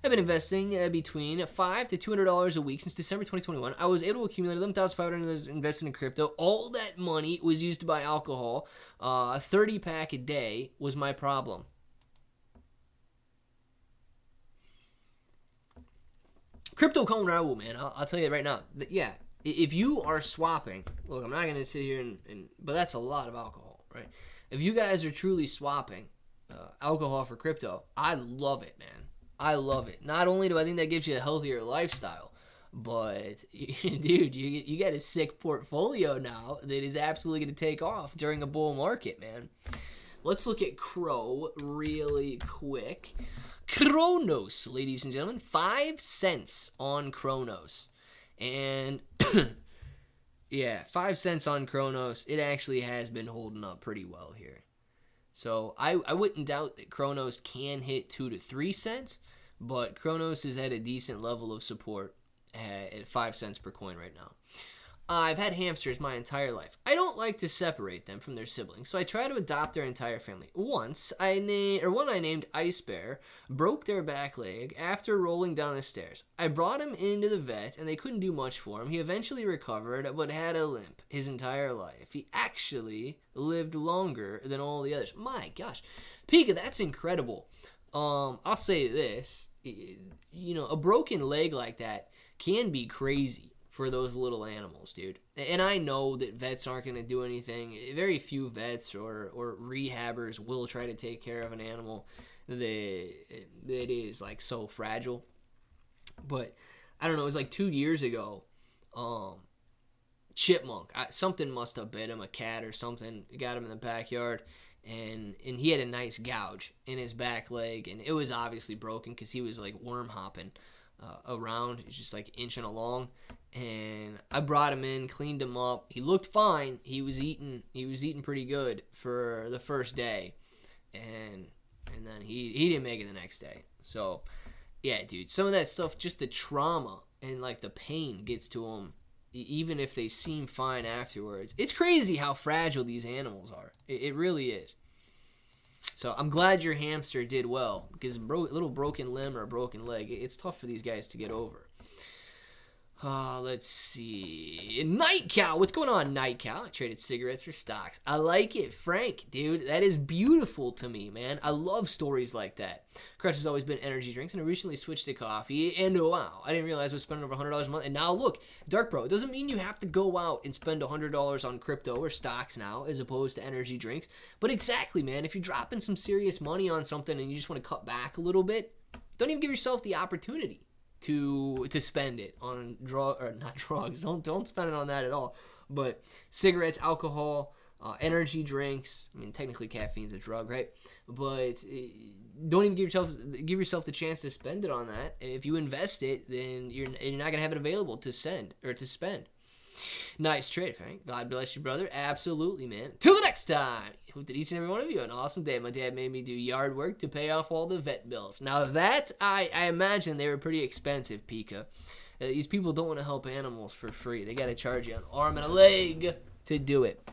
I've been investing between $5 to $200 a week since December 2021. I was able to accumulate $11,500 invested in crypto. All that money was used to buy alcohol. 30-pack a day was my problem. Crypto Cone Raul, man. I'll tell you right now. Yeah. If you are swapping, look, I'm not going to sit here but that's a lot of alcohol, right? If you guys are truly swapping alcohol for crypto, I love it, man. I love it. Not only do I think that gives you a healthier lifestyle, but, dude, you got a sick portfolio now that is absolutely going to take off during a bull market, man. Let's look at Crow really quick. Kronos, ladies and gentlemen. 5 cents on Kronos. And yeah, 5 cents on Kronos. It actually has been holding up pretty well here. So I wouldn't doubt that Kronos can hit 2 to 3 cents, but Kronos is at a decent level of support at 5 cents per coin right now. I've had hamsters my entire life. I don't like to separate them from their siblings, so I try to adopt their entire family. One I named Ice Bear broke their back leg after rolling down the stairs. I brought him into the vet, and they couldn't do much for him. He eventually recovered, but had a limp his entire life. He actually lived longer than all the others. My gosh. Pika, that's incredible. I'll say this. A broken leg like that can be crazy for those little animals, dude. And I know that vets aren't going to do anything. Very few vets or rehabbers will try to take care of an animal that is like so fragile. But I don't know, it was like 2 years ago, chipmunk, something must have bit him, a cat or something, got him in the backyard, and he had a nice gouge in his back leg, and it was obviously broken because he was like worm hopping around. He's just like inching along. And I brought him in, cleaned him up. He looked fine. He was eating pretty good for the first day, and then he didn't make it the next day. So yeah, dude, some of that stuff, just the trauma and like the pain gets to him even if they seem fine afterwards. It's crazy how fragile these animals are. It really is. So I'm glad your hamster did well, because a little broken limb or a broken leg, it's tough for these guys to get over. Let's see. Night Cow. What's going on, Night Cow? I traded cigarettes for stocks. I like it. Frank, dude, that is beautiful to me, man. I love stories like that. Crush has always been energy drinks, and I recently switched to coffee, and wow, I didn't realize I was spending over $100 a month, and now look, Dark Bro, it doesn't mean you have to go out and spend $100 on crypto or stocks now, as opposed to energy drinks, but exactly, man, if you're dropping some serious money on something and you just want to cut back a little bit, don't even give yourself the opportunity to spend it on not drugs. Don't spend it on that at all. But cigarettes, alcohol, energy drinks. I mean, technically caffeine's a drug, right? But don't even give yourself the chance to spend it on that. If you invest it, then you're not gonna have it available to send or to spend. Nice trade, Frank. God bless you, brother. Absolutely, man. Till the next time. Hope that each and every one of you an awesome day. My dad made me do yard work to pay off all the vet bills. Now that, I imagine they were pretty expensive, Pika. These people don't want to help animals for free. They got to charge you an arm and a leg to do it.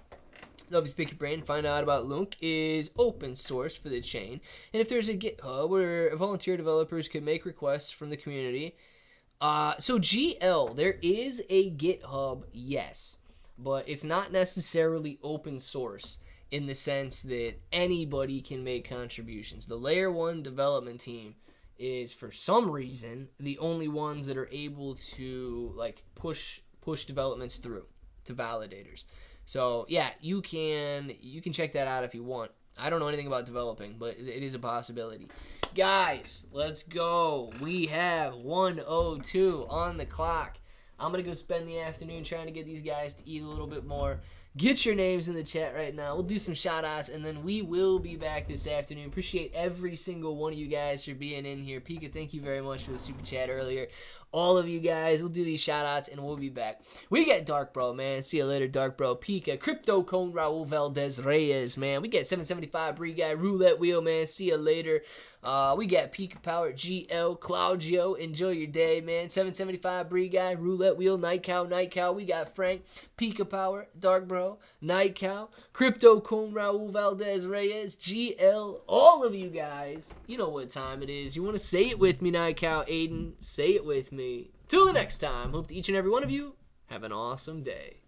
Love to pick your brain. Find out about Lunk is open source for the chain. And if there's a GitHub where volunteer developers can make requests from the community. So GL, there is a GitHub, yes, but it's not necessarily open source in the sense that anybody can make contributions. The layer 1 development team is, for some reason, the only ones that are able to like push developments through to validators. So yeah, you can check that out if you want. I don't know anything about developing, but it is a possibility. Guys, let's go. We have 1:02 on the clock. I'm going to go spend the afternoon trying to get these guys to eat a little bit more. Get your names in the chat right now. We'll do some shout-outs, and then we will be back this afternoon. Appreciate every single one of you guys for being in here. Pika, thank you very much for the super chat earlier. All of you guys, we'll do these shout-outs, and we'll be back. We get Dark Bro, man. See you later, Dark Bro. Pika, Crypto Cone, Raul Valdez Reyes, man. We get 775 Bree Guy, Roulette Wheel, man. See you later. We got Pika Power, GL, Claudio. Enjoy your day, man. 775 Bree Guy, Roulette Wheel, Night Cow, Night Cow. We got Frank, Pika Power, Dark Bro, Night Cow, Crypto Cone, Raul Valdez Reyes, GL. All of you guys, you know what time it is. You want to say it with me, Night Cow, Aiden? Say it with me. Till the next time, hope that each and every one of you have an awesome day.